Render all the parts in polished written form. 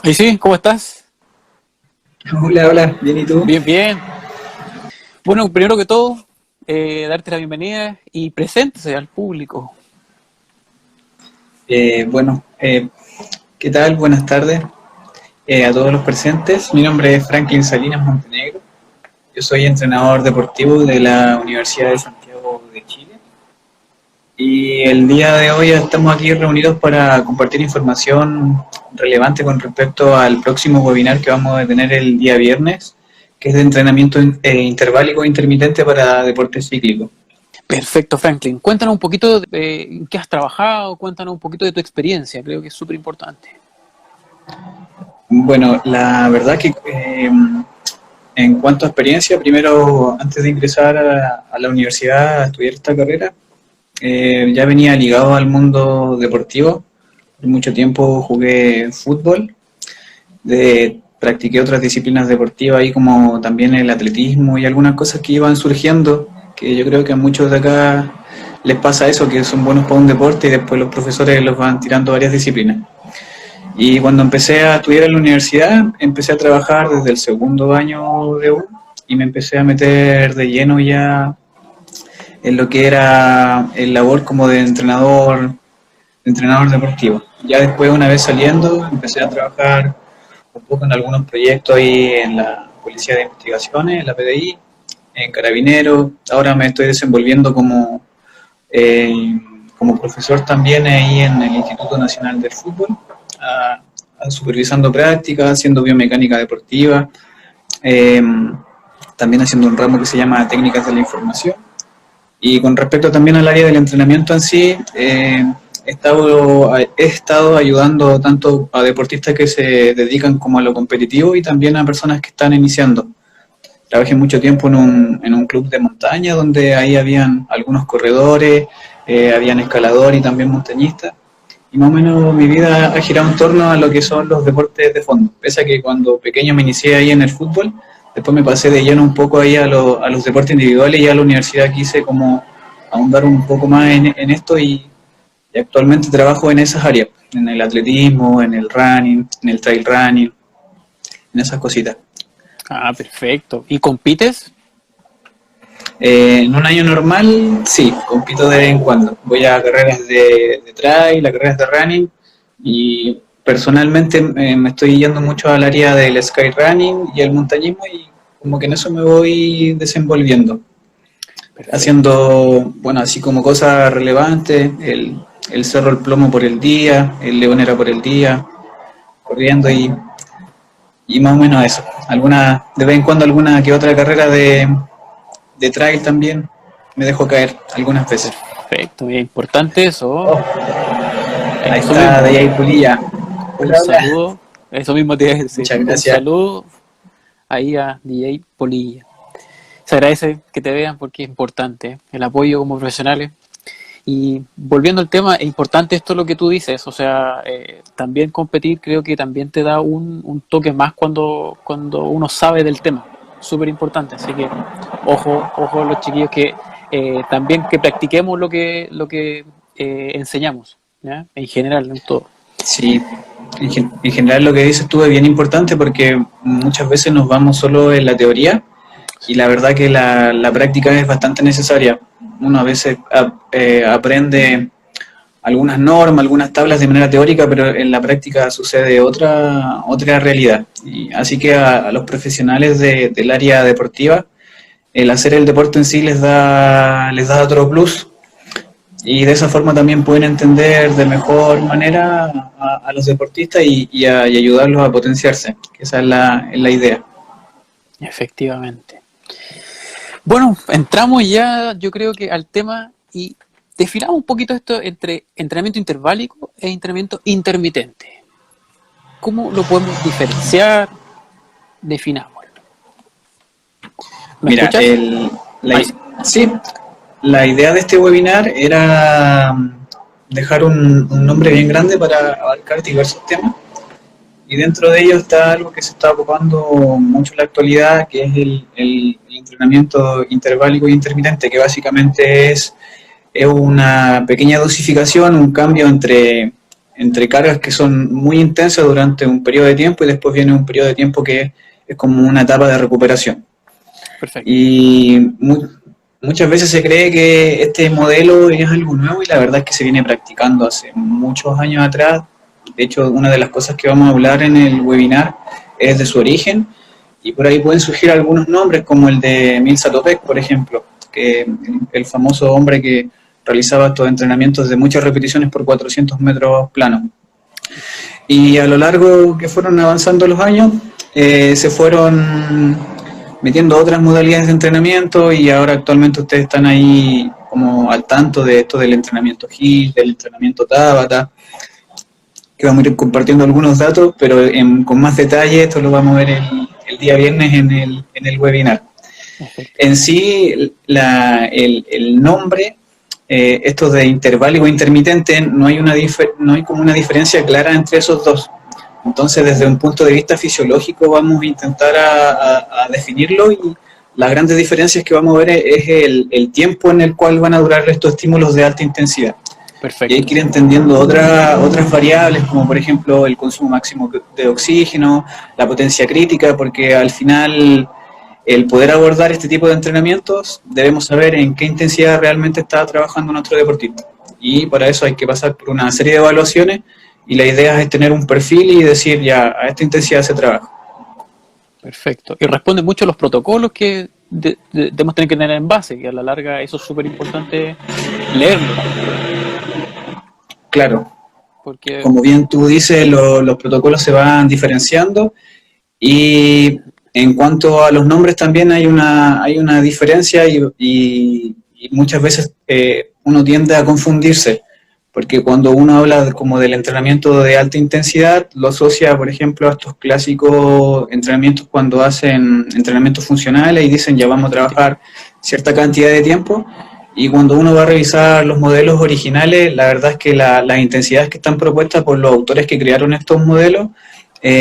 Y sí, ¿cómo estás? Hola, hola, bien, ¿y tú? Bien, bien. Bueno, primero que todo, darte la bienvenida y preséntese al público. Bueno, ¿qué tal? Buenas tardes a todos los presentes. Mi nombre es Franklin Salinas Montenegro. Yo soy entrenador deportivo de la Universidad de Santiago de Chile. Y el día de hoy estamos aquí reunidos para compartir información relevante con respecto al próximo webinar que vamos a tener el día viernes, que es de entrenamiento interválico e intermitente para deportes cíclicos. Perfecto, Franklin. Cuéntanos un poquito de en qué has trabajado, cuéntanos un poquito de tu experiencia, creo que es súper importante. Bueno, la verdad que en cuanto a experiencia, primero, antes de ingresar a la universidad a estudiar esta carrera, ya venía ligado al mundo deportivo. Por mucho tiempo jugué fútbol, practiqué otras disciplinas deportivas, ahí como también el atletismo y algunas cosas que iban surgiendo, que yo creo que a muchos de acá les pasa eso, que son buenos para un deporte y después los profesores los van tirando varias disciplinas. Y cuando empecé a estudiar en la universidad, empecé a trabajar desde el segundo año de U y me empecé a meter de lleno ya en lo que era el labor como de entrenador deportivo. Ya después, una vez saliendo, empecé a trabajar un poco en algunos proyectos ahí en la Policía de Investigaciones, en la PDI, en Carabineros. Ahora me estoy desenvolviendo eh, como profesor también ahí en el Instituto Nacional del Fútbol, supervisando prácticas, haciendo biomecánica deportiva, eh, también haciendo un ramo que se llama técnicas de la información. Y con respecto también al área del entrenamiento en sí, he estado ayudando tanto a deportistas que se dedican como a lo competitivo y también a personas que están iniciando. Trabajé mucho tiempo en un club de montaña donde ahí habían algunos corredores, habían escaladores y también montañistas. Y más o menos mi vida ha girado en torno a lo que son los deportes de fondo. Pese a que cuando pequeño me inicié ahí en el fútbol, después me pasé de lleno un poco ahí a los deportes individuales y a la universidad quise como ahondar un poco más en esto y actualmente trabajo en esas áreas, en el atletismo, en el running, en el trail running, en esas cositas. Ah, perfecto. ¿Y compites? En un año normal, sí, compito de vez en cuando. Voy a carreras de trail, a carreras de running y personalmente me estoy yendo mucho al área del skyrunning y el montañismo y como que en eso me voy desenvolviendo. Perfecto. Haciendo, bueno, así como cosas relevantes, el Cerro El Plomo por el día, el Leonera por el día, corriendo y más o menos eso. De vez en cuando alguna que otra carrera de trail también me dejo caer algunas veces. Perfecto. Es importante eso. Oh, ahí Eso está mismo. Dayay Pulilla. Un Hola, hola. saludo. Eso mismo te iba a decir. Muchas Un gracias. saludo ahí a DJ Polilla. Se agradece que te vean porque es importante el apoyo como profesionales. Y volviendo al tema, es importante esto lo que tú dices, o sea, también competir creo que también te da un toque más cuando uno sabe del tema, súper importante, así que ojo los chiquillos que también que practiquemos lo que enseñamos, ¿ya? En general, en todo. Sí, en general lo que dices tú es bien importante porque muchas veces nos vamos solo en la teoría y la verdad que la práctica es bastante necesaria. Uno a veces aprende algunas normas, algunas tablas de manera teórica, pero en la práctica sucede otra realidad. Y así que a los profesionales del área deportiva, el hacer el deporte en sí les da otro plus y de esa forma también pueden entender de mejor manera a los deportistas y ayudarlos a potenciarse, que esa es la idea. Efectivamente. Bueno, entramos ya, yo creo que al tema y definamos un poquito esto entre entrenamiento interválico e entrenamiento intermitente. ¿Cómo lo podemos diferenciar? Definámoslo. ¿Me Mira, escuchas? Ahí sí. sí, la idea de este webinar era dejar un nombre bien grande para abarcar diversos temas y dentro de ello está algo que se está ocupando mucho en la actualidad, que es el entrenamiento interválico y intermitente, que básicamente es una pequeña dosificación, un cambio entre cargas que son muy intensas durante un periodo de tiempo y después viene un periodo de tiempo que es como una etapa de recuperación. Perfecto. Y muchas veces se cree que este modelo es algo nuevo y la verdad es que se viene practicando hace muchos años atrás. De hecho, una de las cosas que vamos a hablar en el webinar es de su origen y por ahí pueden surgir algunos nombres como el de Emil Satopek, por ejemplo, que el famoso hombre que realizaba estos entrenamientos de muchas repeticiones por 400 metros planos. Y a lo largo que fueron avanzando los años, se fueron metiendo otras modalidades de entrenamiento y ahora actualmente ustedes están ahí como al tanto de esto del entrenamiento HIIT, del entrenamiento Tabata, que vamos a ir compartiendo algunos datos, pero con más detalle esto lo vamos a ver el día viernes en el webinar. Perfecto. En sí, el nombre, esto de interválico e intermitente, no hay como una diferencia clara entre esos dos. Entonces, desde un punto de vista fisiológico vamos a intentar a definirlo y las grandes diferencias que vamos a ver es el tiempo en el cual van a durar estos estímulos de alta intensidad. Perfecto. Y hay que ir entendiendo otras variables, como por ejemplo el consumo máximo de oxígeno, la potencia crítica, porque al final el poder abordar este tipo de entrenamientos debemos saber en qué intensidad realmente está trabajando nuestro deportista. Y para eso hay que pasar por una serie de evaluaciones y la idea es tener un perfil y decir ya, a esta intensidad se trabaja. Perfecto. Y responde mucho a los protocolos que debemos tener que tener en base, y a la larga eso es súper importante leerlo. Claro, Porque como bien tú dices, los protocolos se van diferenciando y en cuanto a los nombres también hay una diferencia y muchas veces uno tiende a confundirse, porque cuando uno habla como del entrenamiento de alta intensidad, lo asocia, por ejemplo, a estos clásicos entrenamientos cuando hacen entrenamientos funcionales y dicen ya vamos a trabajar cierta cantidad de tiempo. Y cuando uno va a revisar los modelos originales, la verdad es que las intensidades que están propuestas por los autores que crearon estos modelos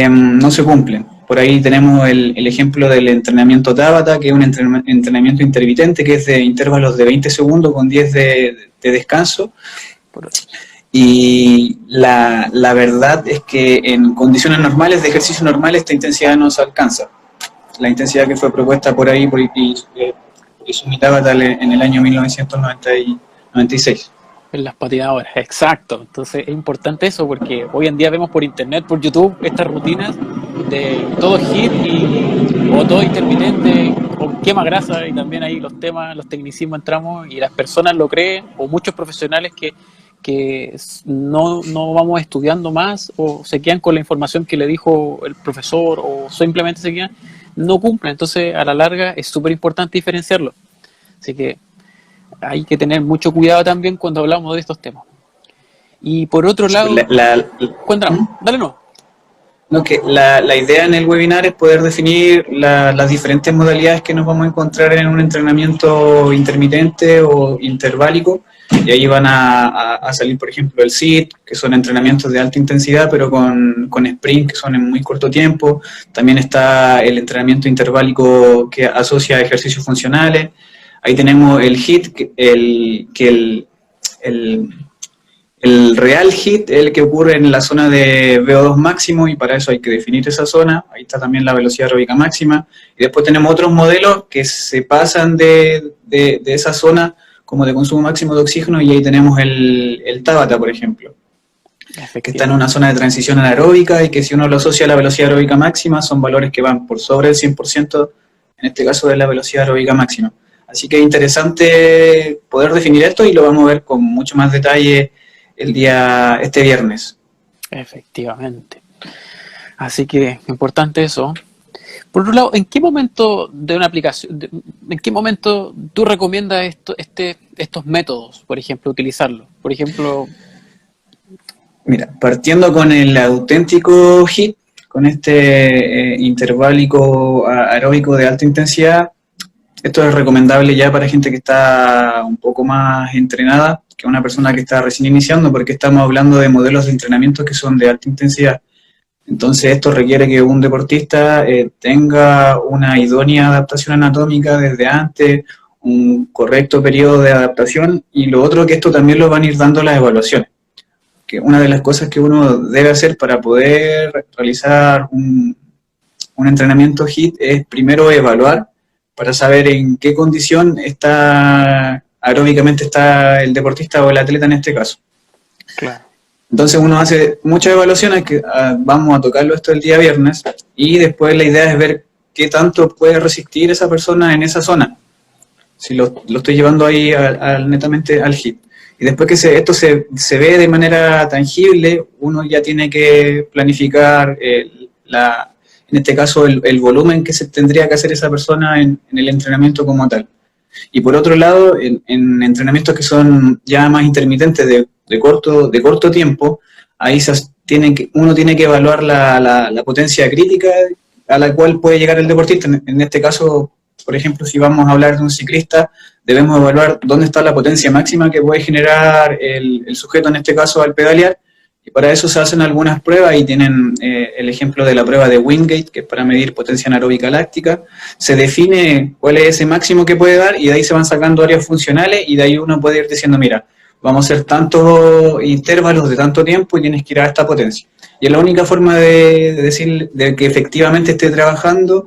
no se cumplen. Por ahí tenemos el ejemplo del entrenamiento Tabata, que es un entrenamiento intermitente, que es de intervalos de 20 segundos con 10 de descanso. Y la verdad es que en condiciones normales, de ejercicio normal, esta intensidad no se alcanza. La intensidad que fue propuesta por ahí, por Izumi Tabata en el año 1996. en las patinadoras, exacto. Entonces es importante eso porque hoy en día vemos por internet, por YouTube, estas rutinas de todo HIIT o todo intermitente o quema grasa, y también ahí los temas, los tecnicismos entramos y las personas lo creen, o muchos profesionales que no vamos estudiando más o se quedan con la información que le dijo el profesor o simplemente se quedan, no cumplen. Entonces a la larga es súper importante diferenciarlo. Así que hay que tener mucho cuidado también cuando hablamos de estos temas. Y por otro lado, cuéntanos, dale no. No, que la idea en el webinar es poder definir las diferentes modalidades que nos vamos a encontrar en un entrenamiento intermitente o interválico, y ahí van a salir, por ejemplo, el SIT, que son entrenamientos de alta intensidad, pero con sprint, que son en muy corto tiempo. También está el entrenamiento interválico que asocia a ejercicios funcionales. Ahí tenemos el HIIT, el real HIIT es el que ocurre en la zona de VO2 máximo, y para eso hay que definir esa zona. Ahí está también la velocidad aeróbica máxima. Y después tenemos otros modelos que se pasan de esa zona como de consumo máximo de oxígeno, y ahí tenemos el Tabata, por ejemplo, que está en una zona de transición anaeróbica y que si uno lo asocia a la velocidad aeróbica máxima son valores que van por sobre el 100%, en este caso de la velocidad aeróbica máxima. Así que es interesante poder definir esto y lo vamos a ver con mucho más detalle este viernes. Efectivamente. Así que importante eso. Por otro lado, ¿en qué momento de una aplicación, en qué momento tú recomiendas estos métodos, por ejemplo, utilizarlos? Por ejemplo... Mira, partiendo con el auténtico HIIT, con este interválico aeróbico de alta intensidad, esto es recomendable ya para gente que está un poco más entrenada que una persona que está recién iniciando, porque estamos hablando de modelos de entrenamiento que son de alta intensidad. Entonces esto requiere que un deportista tenga una idónea adaptación anatómica desde antes, un correcto periodo de adaptación, y lo otro que esto también lo van a ir dando las evaluaciones. que una de las cosas que uno debe hacer para poder realizar un entrenamiento HIIT es primero evaluar para saber en qué condición está aeróbicamente está el deportista o el atleta en este caso. Claro. Entonces uno hace muchas evaluaciones, que vamos a tocarlo esto el día viernes, y después la idea es ver qué tanto puede resistir esa persona en esa zona. Si lo estoy llevando ahí netamente al HIIT. Y después que esto se ve de manera tangible, uno ya tiene que planificar en este caso el volumen que se tendría que hacer esa persona en el entrenamiento como tal. Y por otro lado, en entrenamientos que son ya más intermitentes de corto tiempo, ahí uno tiene que evaluar la potencia crítica a la cual puede llegar el deportista. En este caso, por ejemplo, si vamos a hablar de un ciclista, debemos evaluar dónde está la potencia máxima que puede generar el sujeto, en este caso, al pedalear, y para eso se hacen algunas pruebas, y tienen el ejemplo de la prueba de Wingate, que es para medir potencia anaeróbica láctica. Se define cuál es ese máximo que puede dar, y de ahí se van sacando áreas funcionales, y de ahí uno puede ir diciendo, mira, vamos a hacer tantos intervalos de tanto tiempo y tienes que ir a esta potencia. Y es la única forma de decir de que efectivamente esté trabajando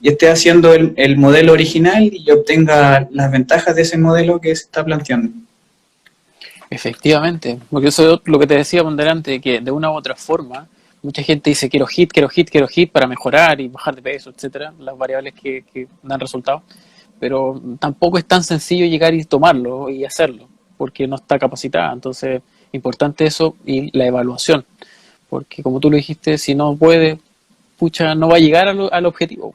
y esté haciendo el modelo original y obtenga las ventajas de ese modelo que se está planteando. Efectivamente, porque eso es lo que te decía ponderante, que de una u otra forma, mucha gente dice quiero HIIT para mejorar y bajar de peso, etcétera, las variables que dan resultados, pero tampoco es tan sencillo llegar y tomarlo y hacerlo, porque no está capacitada. Entonces, importante eso y la evaluación, porque como tú lo dijiste, si no puede, pucha, no va a llegar al objetivo.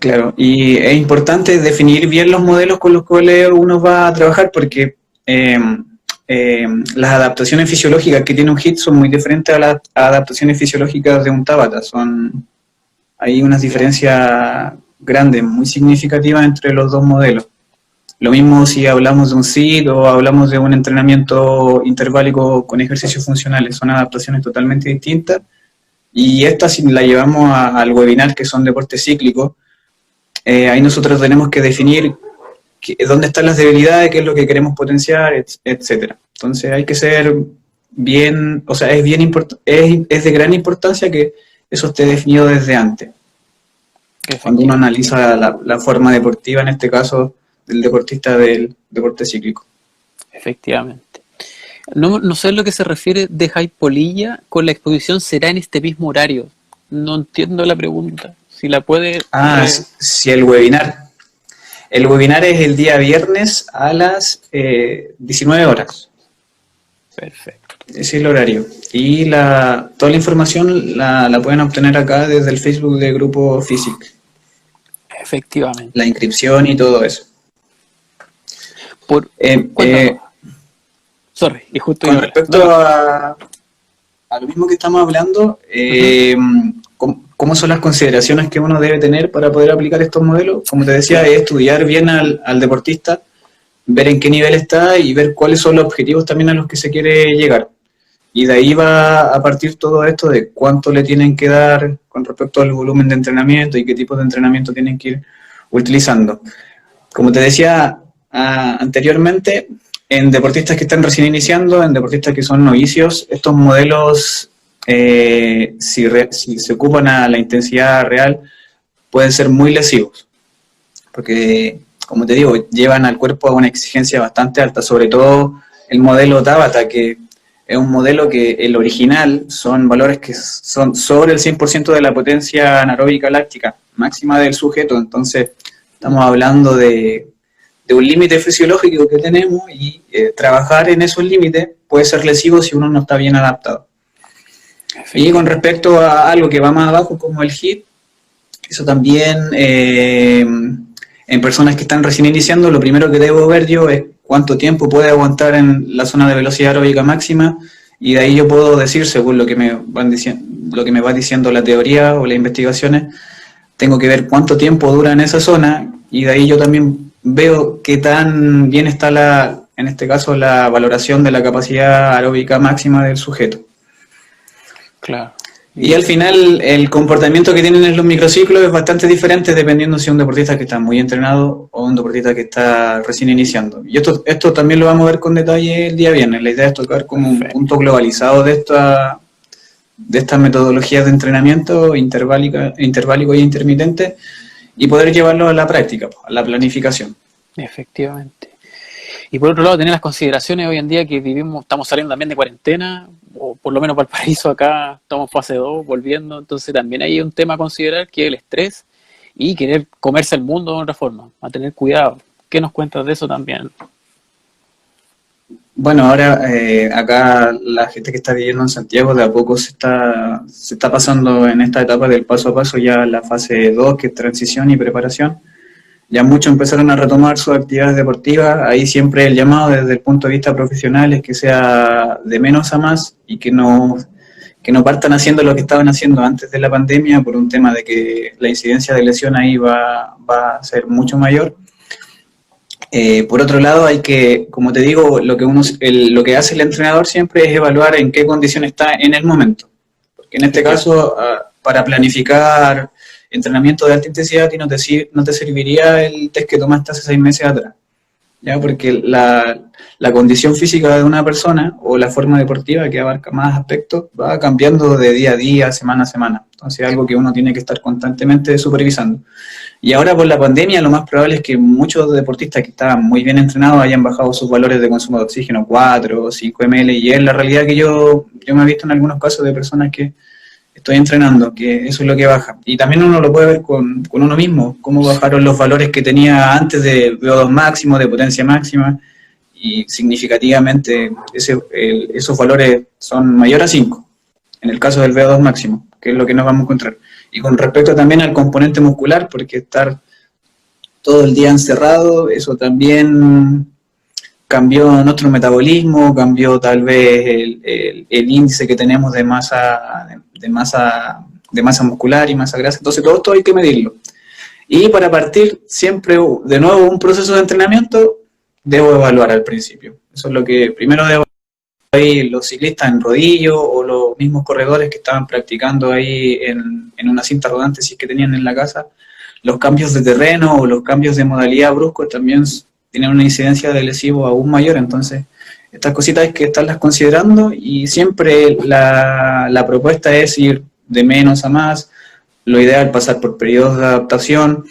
Claro, y es importante definir bien los modelos con los cuales uno va a trabajar, porque las adaptaciones fisiológicas que tiene un HIIT son muy diferentes a las adaptaciones fisiológicas de un Tabata. Hay unas diferencias grandes, muy significativas entre los dos modelos. Lo mismo si hablamos de un SIT o hablamos de un entrenamiento interválico con ejercicios funcionales, son adaptaciones totalmente distintas. Y esta, si la llevamos al webinar, que son deportes cíclicos, ahí nosotros tenemos que definir dónde están las debilidades, qué es lo que queremos potenciar, etcétera. Entonces hay que ser bien, o sea, es de gran importancia que eso esté definido desde antes. Cuando uno analiza la forma deportiva, en este caso, del deportista del deporte cíclico. Efectivamente. No sé a lo que se refiere de Hypolilla con la exposición será en este mismo horario. No entiendo la pregunta. Si la puede... si el webinar. El webinar es el día viernes a las 19 horas. Perfecto. Ese es el horario. Y toda la información la pueden obtener acá desde el Facebook de Grupo Physic. Efectivamente. La inscripción y todo eso. Sorry, y justo con respecto a lo mismo que estamos hablando, ¿cómo son las consideraciones que uno debe tener para poder aplicar estos modelos? Como te decía, es estudiar bien al deportista, ver en qué nivel está y ver cuáles son los objetivos también a los que se quiere llegar. Y de ahí va a partir todo esto de cuánto le tienen que dar con respecto al volumen de entrenamiento y qué tipo de entrenamiento tienen que ir utilizando. Como te decía anteriormente, en deportistas que están recién iniciando, en deportistas que son novicios, estos modelos, si se ocupan a la intensidad real, pueden ser muy lesivos. Porque, como te digo, llevan al cuerpo a una exigencia bastante alta, sobre todo el modelo Tabata, que es un modelo que el original son valores que son sobre el 100% de la potencia anaeróbica láctica máxima del sujeto. Entonces, estamos hablando de un límite fisiológico que tenemos y trabajar en esos límites puede ser lesivo si uno no está bien adaptado. Y con respecto a algo que va más abajo como el HIIT, eso también en personas que están recién iniciando, lo primero que debo ver yo es cuánto tiempo puede aguantar en la zona de velocidad aeróbica máxima, y de ahí yo puedo decir, según lo que me va diciendo la teoría o las investigaciones, tengo que ver cuánto tiempo dura en esa zona, y de ahí yo también veo qué tan bien está en este caso, la valoración de la capacidad aeróbica máxima del sujeto. Claro. Y al final el comportamiento que tienen en los microciclos es bastante diferente dependiendo si es un deportista que está muy entrenado o un deportista que está recién iniciando. Y esto también lo vamos a ver con detalle el día viernes. La idea es tocar como un punto globalizado de estas metodologías de entrenamiento interválico y intermitente y poder llevarlo a la práctica, a la planificación. Efectivamente. Y por otro lado, tener las consideraciones hoy en día que vivimos, estamos saliendo también de cuarentena, o por lo menos Valparaíso acá, estamos en fase 2, volviendo, entonces también hay un tema a considerar que es el estrés y querer comerse el mundo de otra forma, a tener cuidado. ¿Qué nos cuentas de eso también? Bueno, ahora acá la gente que está viviendo en Santiago de a poco se está pasando en esta etapa del paso a paso ya la fase 2, que es transición y preparación. Ya muchos empezaron a retomar sus actividades deportivas, ahí siempre el llamado desde el punto de vista profesional es que sea de menos a más y que no partan haciendo lo que estaban haciendo antes de la pandemia por un tema de que la incidencia de lesión ahí va a ser mucho mayor. Por otro lado, hay que, como te digo, lo que hace el entrenador siempre es evaluar en qué condición está en el momento. Porque en este caso, para planificar entrenamiento de alta intensidad, a ti no te serviría el test que tomaste hace 6 meses atrás. ¿Ya? Porque la condición física de una persona o la forma deportiva, que abarca más aspectos, va cambiando de día a día, semana a semana. Entonces es algo que uno tiene que estar constantemente supervisando. Y ahora por la pandemia lo más probable es que muchos deportistas que estaban muy bien entrenados hayan bajado sus valores de consumo de oxígeno 4 o 5 ml, y es la realidad que yo me he visto en algunos casos de personas que estoy entrenando, que eso es lo que baja. Y también uno lo puede ver con uno mismo, cómo bajaron los valores que tenía antes de VO2 máximo, de potencia máxima, y significativamente esos valores son mayores a 5, en el caso del VO2 máximo, que es lo que nos vamos a encontrar. Y con respecto también al componente muscular, porque estar todo el día encerrado, eso también cambió nuestro metabolismo, cambió tal vez el índice que tenemos de masa muscular y masa grasa. Entonces todo esto hay que medirlo. Y para partir siempre de nuevo un proceso de entrenamiento, debo evaluar al principio. Eso es lo que primero debo evaluar. Ahí los ciclistas en rodillo o los mismos corredores que estaban practicando ahí en una cinta rodante, si es que tenían en la casa, los cambios de terreno o los cambios de modalidad bruscos también tienen una incidencia de lesivo aún mayor. Entonces estas cositas hay que estarlas considerando, y siempre la propuesta es ir de menos a más. Lo ideal es pasar por periodos de adaptación.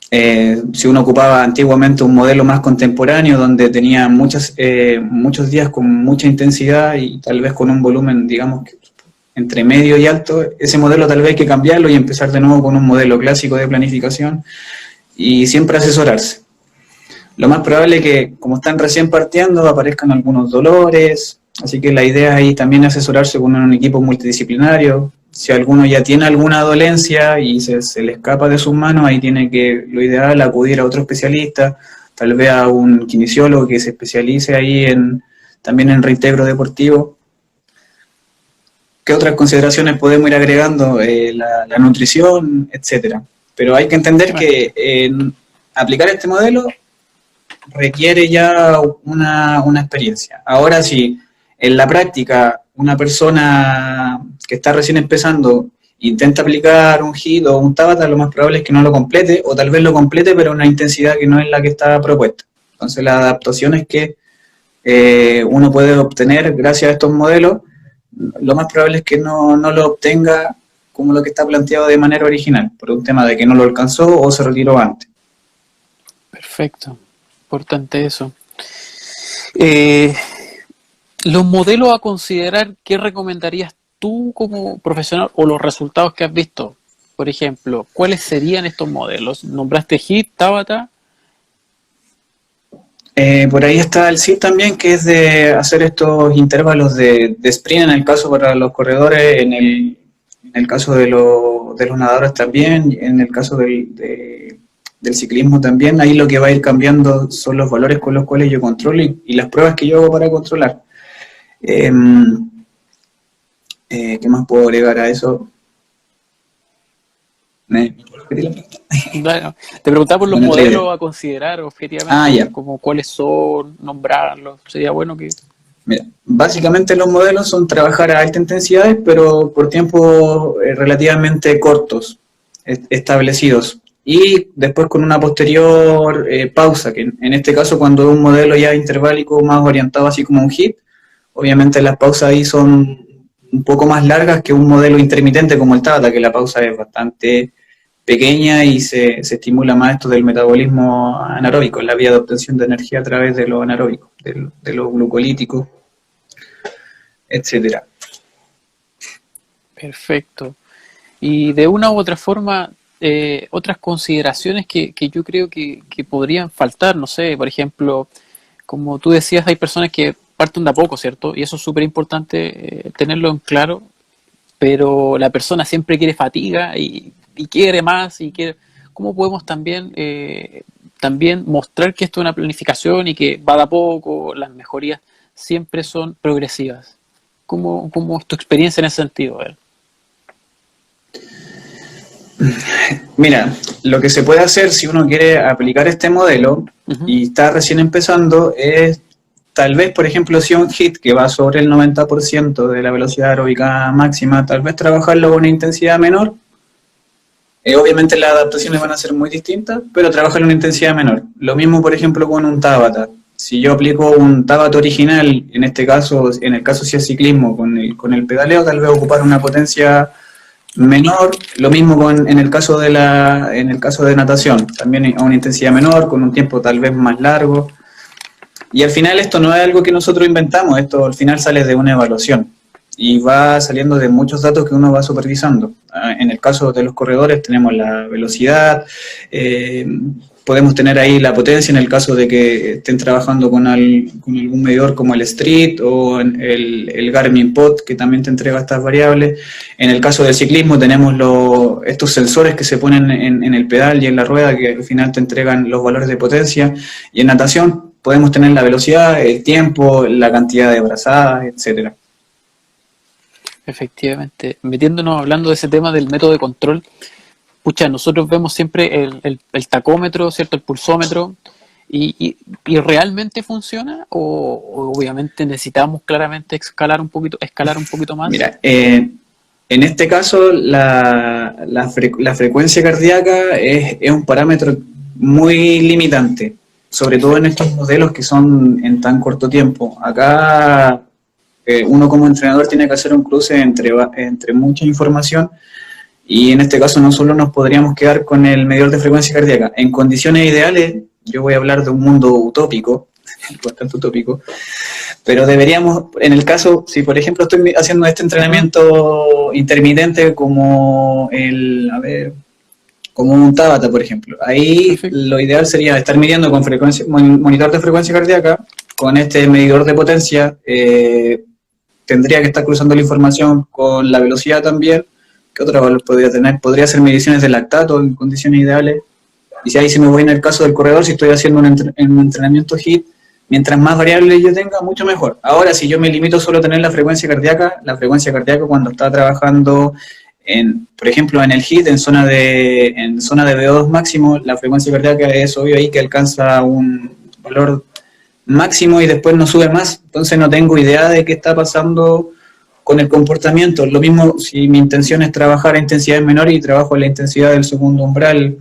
Si uno ocupaba antiguamente un modelo más contemporáneo donde tenía muchos días con mucha intensidad y tal vez con un volumen, digamos, entre medio y alto, ese modelo tal vez hay que cambiarlo y empezar de nuevo con un modelo clásico de planificación y siempre asesorarse. Lo más probable es que, como están recién partiendo, aparezcan algunos dolores, así que la idea ahí también es asesorarse con un equipo multidisciplinario. Si alguno ya tiene alguna dolencia y se le escapa de sus manos, ahí tiene que, lo ideal, acudir a otro especialista, tal vez a un kinesiólogo que se especialice ahí también en reintegro deportivo. ¿Qué otras consideraciones podemos ir agregando? La nutrición, etcétera. Pero hay que entender que aplicar este modelo requiere ya una experiencia. Ahora, si en la práctica una persona que está recién empezando intenta aplicar un HIIT o un Tabata, lo más probable es que no lo complete, o tal vez lo complete, pero a una intensidad que no es la que está propuesta. Entonces, las adaptaciones que uno puede obtener gracias a estos modelos, lo más probable es que no lo obtenga como lo que está planteado de manera original, por un tema de que no lo alcanzó o se retiró antes. Perfecto, importante eso. Los modelos a considerar, ¿qué recomendarías tú como profesional o los resultados que has visto? Por ejemplo, ¿cuáles serían estos modelos? ¿Nombraste HIIT, Tabata? Por ahí está el SIT también, que es de hacer estos intervalos de sprint, en el caso para los corredores, en el caso de los nadadores también, en el caso del ciclismo también. Ahí lo que va a ir cambiando son los valores con los cuales yo controlo y las pruebas que yo hago para controlar. ¿Qué más puedo agregar a eso? Bueno, te preguntaba por los modelos a considerar objetivamente, como cuáles son, nombrarlos. Sería bueno que Mira, básicamente los modelos son trabajar a alta intensidad, pero por tiempos relativamente cortos, establecidos. Y después con una posterior pausa, que en este caso cuando es un modelo ya interválico más orientado así como un HIIT, obviamente las pausas ahí son un poco más largas que un modelo intermitente como el Tabata, que la pausa es bastante pequeña y se estimula más esto del metabolismo anaeróbico, la vía de obtención de energía a través de lo anaeróbico, de lo glucolítico, etcétera. Perfecto. Y de una u otra forma, otras consideraciones que yo creo que podrían faltar, no sé, por ejemplo, como tú decías, hay personas que parten de a poco, ¿cierto? Y eso es súper importante tenerlo en claro, pero la persona siempre quiere fatiga y quiere más y quiere... ¿Cómo podemos también mostrar que esto es una planificación y que va de a poco, las mejorías siempre son progresivas? ¿Cómo es tu experiencia en ese sentido? A ver. Mira, lo que se puede hacer si uno quiere aplicar este modelo y está recién empezando es tal vez, por ejemplo, si un HIIT que va sobre el 90% de la velocidad aeróbica máxima, tal vez trabajarlo con una intensidad menor. Obviamente las adaptaciones van a ser muy distintas, pero trabajarlo en una intensidad menor. Lo mismo, por ejemplo, con un Tabata. Si yo aplico un Tabata original, en este caso, en el caso si es ciclismo, con el pedaleo, tal vez ocupar una potencia menor, lo mismo en el caso de natación, también a una intensidad menor, con un tiempo tal vez más largo. Y al final esto no es algo que nosotros inventamos, esto al final sale de una evaluación y va saliendo de muchos datos que uno va supervisando. En el caso de los corredores tenemos la velocidad, podemos tener ahí la potencia en el caso de que estén trabajando con algún medidor como el Street o el Garmin Pod, que también te entrega estas variables. En el caso del ciclismo tenemos estos sensores que se ponen en el pedal y en la rueda que al final te entregan los valores de potencia. Y en natación podemos tener la velocidad, el tiempo, la cantidad de brazadas, etcétera. Efectivamente, metiéndonos hablando de ese tema del método de control, pucha, nosotros vemos siempre el tacómetro, ¿cierto? El pulsómetro, y realmente funciona, o obviamente necesitamos claramente escalar un poquito más. Mira, en este caso la frecuencia cardíaca es un parámetro muy limitante, sobre todo en estos modelos que son en tan corto tiempo. Acá uno como entrenador tiene que hacer un cruce entre mucha información y en este caso no solo nos podríamos quedar con el medidor de frecuencia cardíaca. En condiciones ideales, yo voy a hablar de un mundo utópico, bastante utópico, pero deberíamos, en el caso, si por ejemplo estoy haciendo este entrenamiento intermitente como como un Tabata, por ejemplo, ahí perfecto, lo ideal sería estar midiendo con monitor de frecuencia cardíaca, con este medidor de potencia, tendría que estar cruzando la información con la velocidad también. ¿Qué otro valor podría tener? Podría hacer mediciones de lactato en condiciones ideales. Y si ahí sí me voy en el caso del corredor, si estoy haciendo un entrenamiento HIIT, mientras más variables yo tenga, mucho mejor. Ahora, si yo me limito solo a tener la frecuencia cardíaca cuando está trabajando, por ejemplo, en el HIIT, en zona de VO2 máximo, la frecuencia cardíaca es obvio ahí que alcanza un valor máximo y después no sube más. Entonces no tengo idea de qué está pasando con el comportamiento. Lo mismo si mi intención es trabajar a intensidades menores y trabajo en la intensidad del segundo umbral,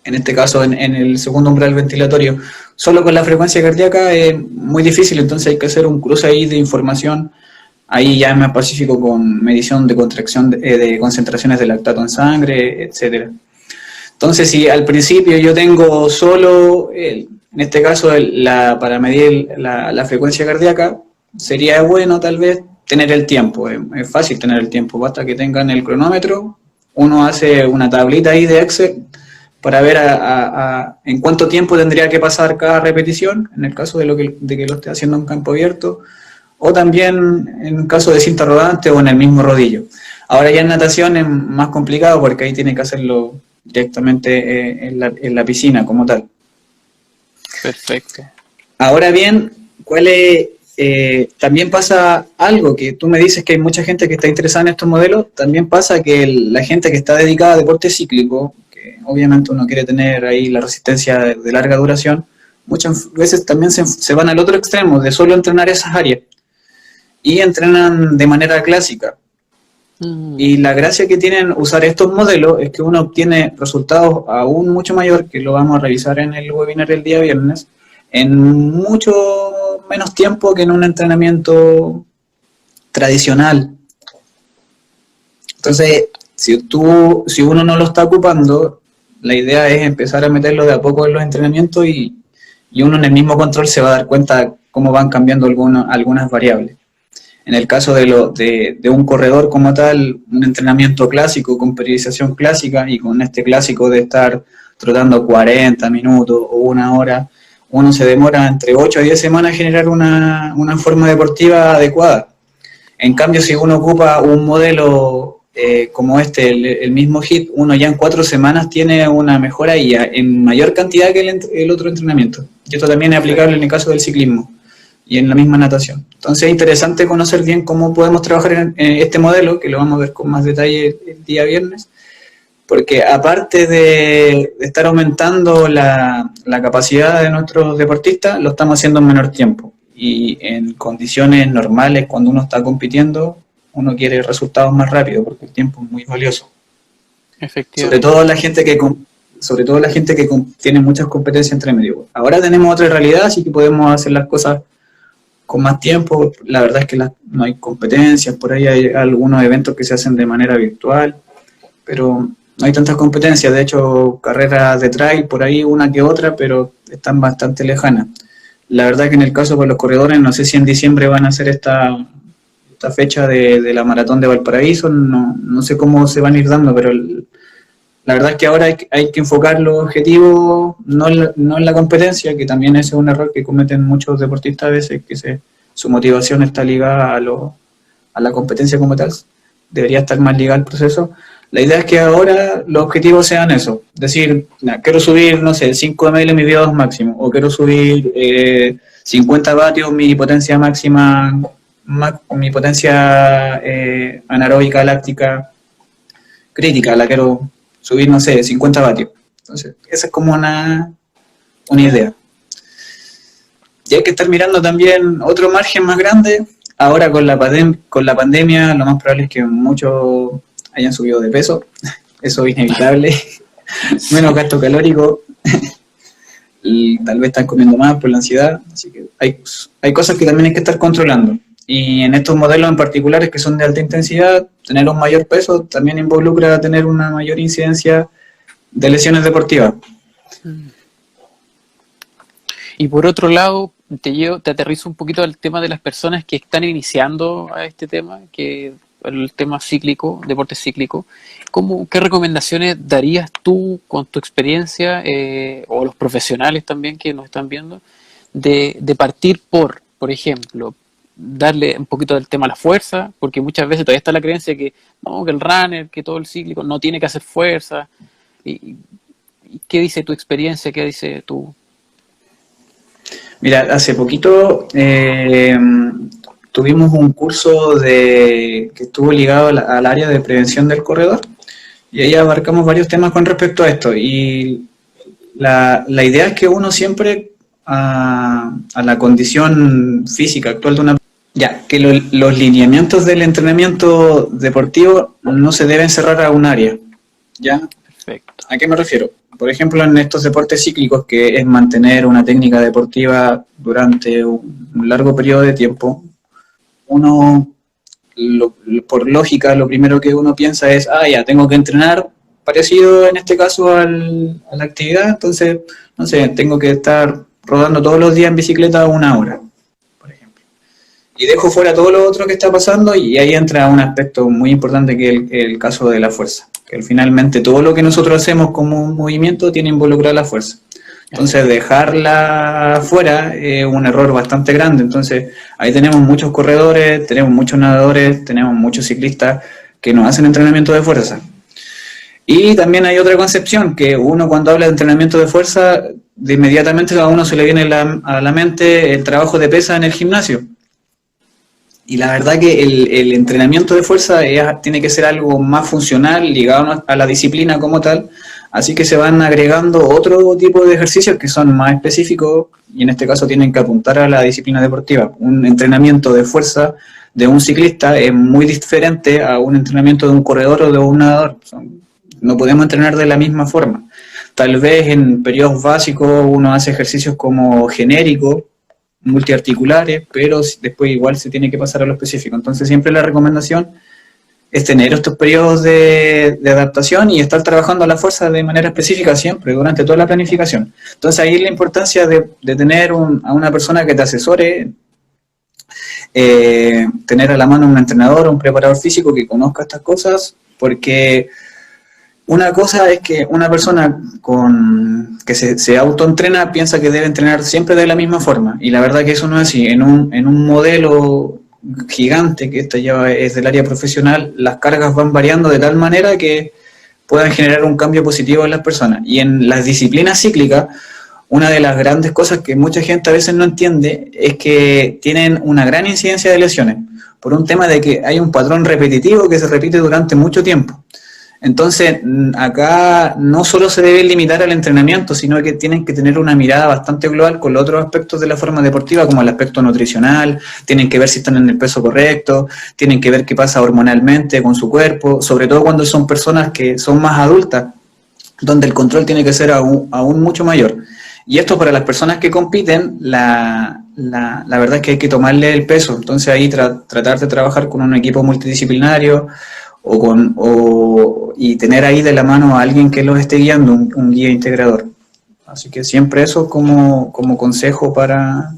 en este caso en el segundo umbral ventilatorio, solo con la frecuencia cardíaca es muy difícil, entonces hay que hacer un cruce ahí de información, ahí ya es más específico con medición de contracción de concentraciones de lactato en sangre, etcétera. Entonces si al principio yo tengo solo, en este caso para medir la frecuencia cardíaca, sería bueno tal vez tener el tiempo, es fácil tener el tiempo, basta que tengan el cronómetro, uno hace una tablita ahí de Excel para ver en cuánto tiempo tendría que pasar cada repetición, en el caso de que lo esté haciendo en campo abierto, o también en caso de cinta rodante o en el mismo rodillo. Ahora ya en natación es más complicado porque ahí tiene que hacerlo directamente en la piscina como tal. Perfecto. Ahora bien, también pasa algo que tú me dices que hay mucha gente que está interesada en estos modelos, también pasa que la gente que está dedicada a deporte cíclico, que obviamente uno quiere tener ahí la resistencia de larga duración, muchas veces también se van al otro extremo de solo entrenar esas áreas. y entrenan de manera clásica. Y la gracia que tienen usar estos modelos es que uno obtiene resultados aún mucho mayor, que lo vamos a revisar en el webinar el día viernes, en mucho menos tiempo que en un entrenamiento tradicional. Entonces, si uno no lo está ocupando, la idea es empezar a meterlo de a poco en los entrenamientos y uno en el mismo control se va a dar cuenta cómo van cambiando algunas variables. En el caso de un corredor como tal, un entrenamiento clásico con periodización clásica y con este clásico de estar trotando 40 minutos o una hora, uno se demora entre 8 a 10 semanas en generar una forma deportiva adecuada. En cambio, si uno ocupa un modelo como el mismo HIIT, uno ya en 4 semanas tiene una mejora y en mayor cantidad que el otro entrenamiento. Y esto también es aplicable en el caso del ciclismo y en la misma natación. Entonces es interesante conocer bien cómo podemos trabajar en este modelo, que lo vamos a ver con más detalle el día viernes, porque aparte de estar aumentando la capacidad de nuestros deportistas, lo estamos haciendo en menor tiempo. Y en condiciones normales, cuando uno está compitiendo, uno quiere resultados más rápidos, porque el tiempo es muy valioso. Efectivamente. Sobre todo la gente que tiene muchas competencias entre medio. Ahora tenemos otra realidad, así que podemos hacer las cosas con más tiempo. La verdad es que no hay competencias, por ahí hay algunos eventos que se hacen de manera virtual, pero no hay tantas competencias. De hecho, carreras de trail, por ahí una que otra, pero están bastante lejanas. La verdad que en el caso de los corredores, no sé si en diciembre van a hacer esta fecha de la maratón de Valparaíso, no sé cómo se van a ir dando, pero la verdad es que ahora hay que enfocar los objetivos no en la competencia, que también ese es un error que cometen muchos deportistas a veces, que su motivación está ligada a la competencia como tal, debería estar más ligada al proceso. La idea es que ahora los objetivos sean eso, decir, quiero subir, no sé, 5 ml mi VO2 máximo, o quiero subir 50 vatios mi potencia máxima, mi potencia anaeróbica láctica crítica, la quiero subir, no sé, 50 vatios. Entonces, esa es como una idea. Y hay que estar mirando también otro margen más grande. Ahora con la pandemia, lo más probable es que muchos hayan subido de peso. Eso es inevitable. Menos gasto calórico. Y tal vez están comiendo más por la ansiedad. Así que hay cosas que también hay que estar controlando. Y en estos modelos en particulares que son de alta intensidad, tener un mayor peso también involucra tener una mayor incidencia de lesiones deportivas. Y por otro lado, te aterrizo un poquito al tema de las personas que están iniciando a este tema, que el tema cíclico, deporte cíclico. ¿Qué recomendaciones darías tú con tu experiencia, o los profesionales también que nos están viendo, de partir por ejemplo, darle un poquito del tema a la fuerza, porque muchas veces todavía está la creencia que el runner, que todo el cíclico no tiene que hacer fuerza? ¿Y qué dice tu experiencia? ¿Qué dice tú? Mira, hace poquito tuvimos un curso que estuvo ligado al área de prevención del corredor, y ahí abarcamos varios temas con respecto a esto. Y la idea es que uno siempre a la condición física actual de una... que los lineamientos del entrenamiento deportivo no se deben cerrar a un área. ¿Ya? Perfecto. ¿A qué me refiero? Por ejemplo, en estos deportes cíclicos, que es mantener una técnica deportiva durante un largo periodo de tiempo, uno, por lógica, lo primero que uno piensa es, tengo que entrenar parecido en este caso a la actividad, entonces, no sé, tengo que estar rodando todos los días en bicicleta 1 hora, por ejemplo. Y dejo fuera todo lo otro que está pasando, y ahí entra un aspecto muy importante que es el caso de la fuerza. Que finalmente todo lo que nosotros hacemos como un movimiento tiene involucrada la fuerza. Entonces dejarla fuera es un error bastante grande. Entonces ahí tenemos muchos corredores, tenemos muchos nadadores, tenemos muchos ciclistas que no hacen entrenamiento de fuerza. Y también hay otra concepción, que uno cuando habla de entrenamiento de fuerza, de inmediatamente a uno se le viene a la mente el trabajo de pesa en el gimnasio. Y la verdad que el entrenamiento de fuerza tiene que ser algo más funcional, ligado a la disciplina como tal, así que se van agregando otro tipo de ejercicios que son más específicos, y en este caso tienen que apuntar a la disciplina deportiva. Un entrenamiento de fuerza de un ciclista es muy diferente a un entrenamiento de un corredor o de un nadador. No podemos entrenar de la misma forma. Tal vez en periodos básicos uno hace ejercicios como genéricos, multiarticulares, pero después igual se tiene que pasar a lo específico. Entonces siempre la recomendación es tener estos periodos de adaptación y estar trabajando a la fuerza de manera específica siempre, durante toda la planificación. Entonces ahí la importancia de tener a una persona que te asesore, tener a la mano un entrenador, un preparador físico que conozca estas cosas, porque una cosa es que una persona que se autoentrena piensa que debe entrenar siempre de la misma forma, y la verdad que eso no es así. En un modelo gigante, que esto ya es del área profesional, las cargas van variando de tal manera que puedan generar un cambio positivo en las personas. Y en las disciplinas cíclicas, una de las grandes cosas que mucha gente a veces no entiende es que tienen una gran incidencia de lesiones, por un tema de que hay un patrón repetitivo que se repite durante mucho tiempo. Entonces, acá no solo se debe limitar al entrenamiento, sino que tienen que tener una mirada bastante global con los otros aspectos de la forma deportiva, como el aspecto nutricional, tienen que ver si están en el peso correcto, tienen que ver qué pasa hormonalmente con su cuerpo, sobre todo cuando son personas que son más adultas, donde el control tiene que ser aún mucho mayor. Y esto para las personas que compiten, la verdad es que hay que tomarle el peso. Entonces ahí tratar de trabajar con un equipo multidisciplinario, y tener ahí de la mano a alguien que los esté guiando, un guía integrador. Así que siempre eso como consejo para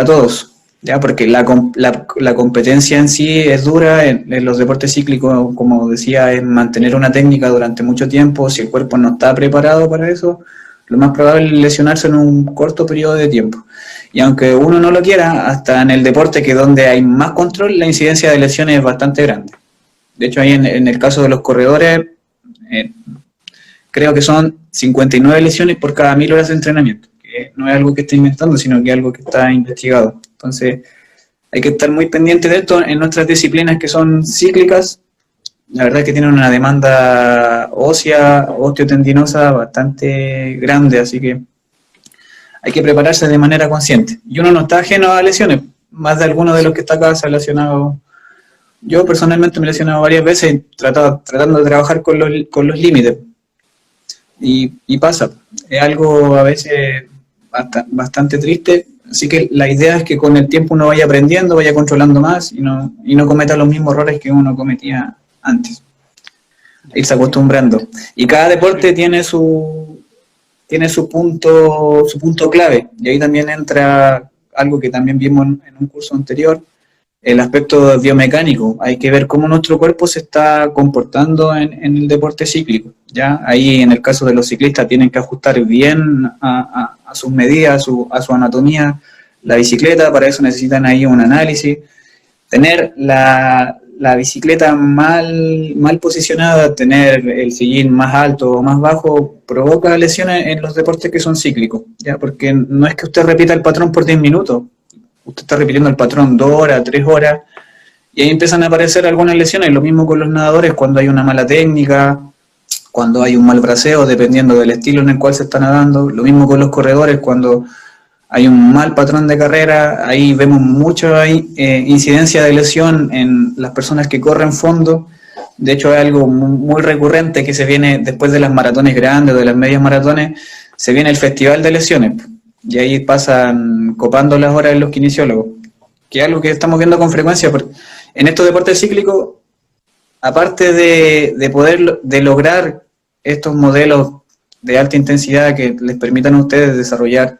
todos, ¿ya? Porque la competencia en sí es dura, en los deportes cíclicos, como decía, es mantener una técnica durante mucho tiempo. Si el cuerpo no está preparado para eso, lo más probable es lesionarse en un corto periodo de tiempo. Y aunque uno no lo quiera, hasta en el deporte, que es donde hay más control, la incidencia de lesiones es bastante grande. De hecho, ahí en el caso de los corredores, creo que son 59 lesiones por cada 1000 horas de entrenamiento, que no es algo que esté inventando, sino que es algo que está investigado. Entonces, hay que estar muy pendiente de esto en nuestras disciplinas que son cíclicas. La verdad es que tienen una demanda ósea, osteotendinosa bastante grande, así que hay que prepararse de manera consciente. Y uno no está ajeno a lesiones, más de alguno de los que está acá se ha lesionado. Yo personalmente me he lesionado varias veces tratando de trabajar con los límites. Y pasa, es algo a veces bastante triste, así que la idea es que con el tiempo uno vaya aprendiendo, vaya controlando más y no cometa los mismos errores que uno cometía antes. Irse acostumbrando. Y cada deporte tiene su punto clave, y ahí también entra algo que también vimos en un curso anterior, el aspecto biomecánico. Hay que ver cómo nuestro cuerpo se está comportando en el deporte cíclico, ¿ya? Ahí en el caso de los ciclistas tienen que ajustar bien a sus medidas, a su anatomía, la bicicleta. Para eso necesitan ahí un análisis. Tener la bicicleta mal posicionada, tener el sillín más alto o más bajo, provoca lesiones en los deportes que son cíclicos, ¿ya? Porque no es que usted repita el patrón por 10 minutos, usted está repitiendo el patrón 2 horas, 3 horas, y ahí empiezan a aparecer algunas lesiones. Lo mismo con los nadadores, cuando hay una mala técnica, cuando hay un mal braceo, dependiendo del estilo en el cual se está nadando. Lo mismo con los corredores, cuando hay un mal patrón de carrera. Ahí vemos mucha incidencia de lesión en las personas que corren fondo. De hecho, es algo muy recurrente que se viene después de las maratones grandes o de las medias maratones, se viene el festival de lesiones. Y ahí pasan copando las horas en los kinesiólogos, que es algo que estamos viendo con frecuencia. Porque en estos deportes cíclicos, aparte de lograr estos modelos de alta intensidad que les permitan a ustedes desarrollar,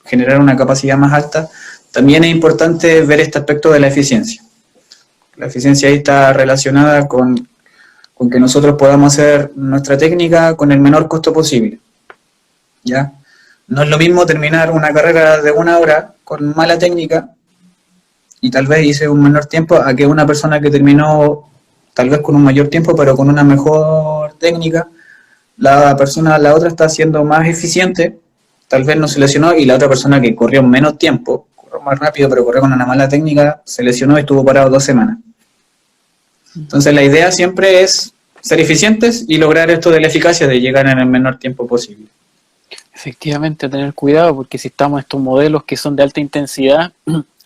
generar una capacidad más alta, también es importante ver este aspecto de la eficiencia. La eficiencia ahí está relacionada con que nosotros podamos hacer nuestra técnica con el menor costo posible, ¿ya? No es lo mismo terminar una carrera de 1 hora con mala técnica y tal vez hice un menor tiempo, a que una persona que terminó tal vez con un mayor tiempo pero con una mejor técnica. La otra está siendo más eficiente, tal vez no se lesionó, y la otra persona que corrió menos tiempo, corrió más rápido pero corrió con una mala técnica, se lesionó y estuvo parado 2 semanas. Entonces la idea siempre es ser eficientes y lograr esto de la eficacia, de llegar en el menor tiempo posible. Efectivamente, tener cuidado, porque si estamos en estos modelos que son de alta intensidad,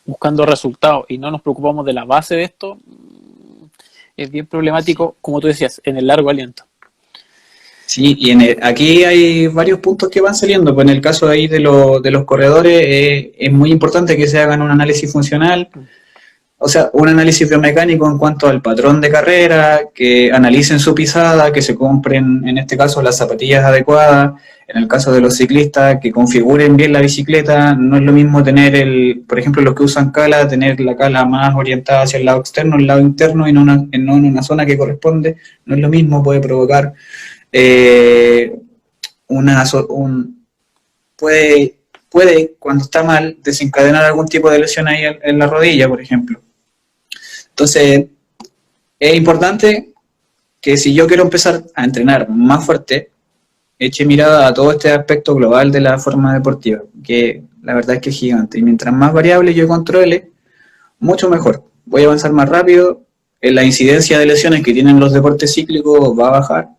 buscando resultados y no nos preocupamos de la base de esto, es bien problemático, como tú decías, en el largo aliento. Sí, y aquí hay varios puntos que van saliendo. Pues en el caso ahí de los corredores, es muy importante que se hagan un análisis funcional, o sea, un análisis biomecánico en cuanto al patrón de carrera, que analicen su pisada, que se compren, en este caso, las zapatillas adecuadas. En el caso de los ciclistas, que configuren bien la bicicleta. No es lo mismo tener, por ejemplo, los que usan cala, tener la cala más orientada hacia el lado externo, el lado interno, y no en una zona que corresponde. No es lo mismo, puede provocar eh, puede, cuando está mal, desencadenar algún tipo de lesión ahí en la rodilla, por ejemplo. Entonces, es importante que si yo quiero empezar a entrenar más fuerte, eche mirada a todo este aspecto global de la forma deportiva, que la verdad es que es gigante. Y mientras más variables yo controle, mucho mejor. Voy a avanzar más rápido, la incidencia de lesiones que tienen los deportes cíclicos va a bajar.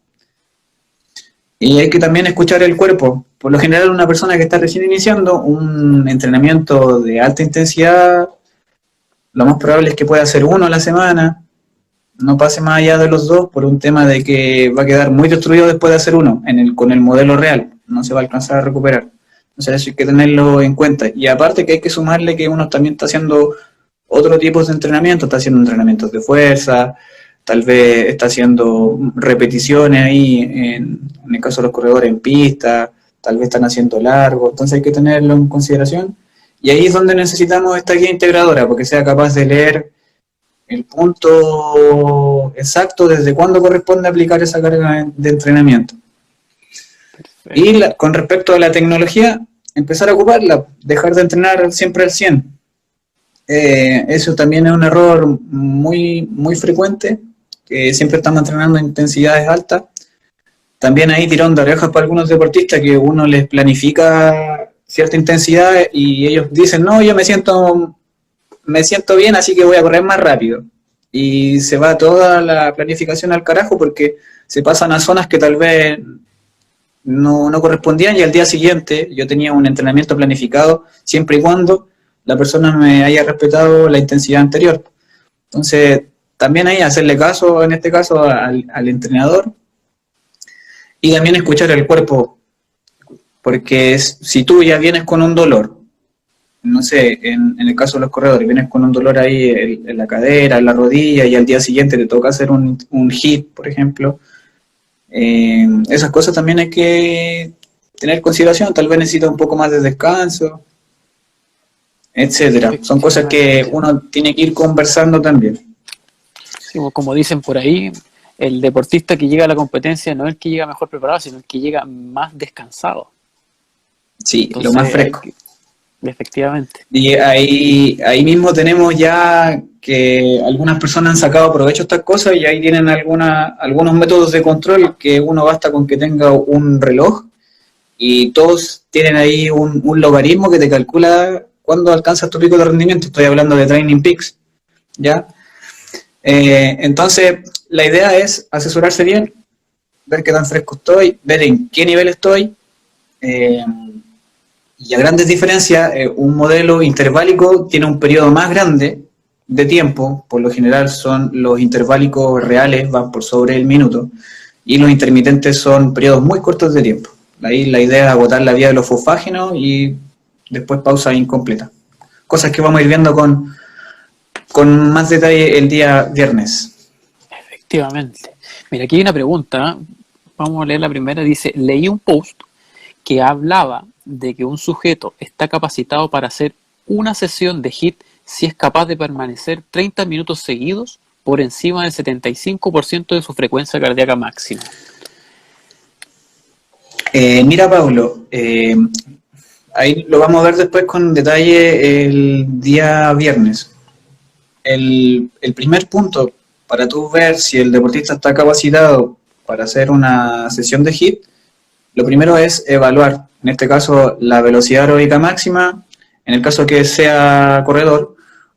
Y hay que también escuchar el cuerpo. Por lo general, una persona que está recién iniciando un entrenamiento de alta intensidad, lo más probable es que pueda hacer uno a la semana, no pase más allá de los dos, por un tema de que va a quedar muy destruido después de hacer uno, con el modelo real, no se va a alcanzar a recuperar. Entonces eso hay que tenerlo en cuenta. Y aparte que hay que sumarle que uno también está haciendo otro tipo de entrenamiento, está haciendo entrenamientos de fuerza, tal vez está haciendo repeticiones ahí, en el caso de los corredores en pista, tal vez están haciendo largo, entonces hay que tenerlo en consideración. Y ahí es donde necesitamos esta guía integradora, porque sea capaz de leer el punto exacto desde cuándo corresponde aplicar esa carga de entrenamiento. Y con respecto a la tecnología, empezar a ocuparla, dejar de entrenar siempre al 100. Eso también es un error muy, muy frecuente, que siempre estamos entrenando en intensidades altas. También ahí tirón de orejas para algunos deportistas, que uno les planifica cierta intensidad y ellos dicen, no, yo me siento bien, así que voy a correr más rápido. Y se va toda la planificación al carajo porque se pasan a zonas que tal vez no correspondían, y al día siguiente yo tenía un entrenamiento planificado siempre y cuando la persona me haya respetado la intensidad anterior. Entonces, también ahí hacerle caso, en este caso, al entrenador, y también escuchar el cuerpo, porque si tú ya vienes con un dolor, no sé, en el caso de los corredores, vienes con un dolor ahí en la cadera, en la rodilla, y al día siguiente te toca hacer un hit, por ejemplo, esas cosas también hay que tener consideración. Tal vez necesita un poco más de descanso, etcétera. Son cosas que uno tiene que ir conversando también. Sí, como dicen por ahí, el deportista que llega a la competencia no es el que llega mejor preparado, sino el que llega más descansado. Sí, entonces, lo más fresco. Efectivamente. Y ahí mismo tenemos ya que algunas personas han sacado provecho de estas cosas, y ahí tienen algunos métodos de control, que uno basta con que tenga un reloj y todos tienen ahí un logaritmo que te calcula cuándo alcanzas tu pico de rendimiento. Estoy hablando de Training Peaks, ¿ya? Entonces, la idea es asesorarse bien, ver qué tan fresco estoy, ver en qué nivel estoy, y a grandes diferencias, un modelo interválico tiene un periodo más grande de tiempo. Por lo general son los interválicos reales, van por sobre el minuto, y los intermitentes son periodos muy cortos de tiempo. Ahí la idea es agotar la vía de los fosfágenos y después pausa incompleta. Cosas que vamos a ir viendo con más detalle el día viernes. Efectivamente. Mira, aquí hay una pregunta. Vamos a leer la primera. Dice, leí un post que hablaba de que un sujeto está capacitado para hacer una sesión de HIIT si es capaz de permanecer 30 minutos seguidos por encima del 75% de su frecuencia cardíaca máxima. Mira, Pablo, ahí lo vamos a ver después con detalle el día viernes. El primer punto para tú ver si el deportista está capacitado para hacer una sesión de HIIT, lo primero es evaluar, en este caso, la velocidad aeróbica máxima, en el caso que sea corredor,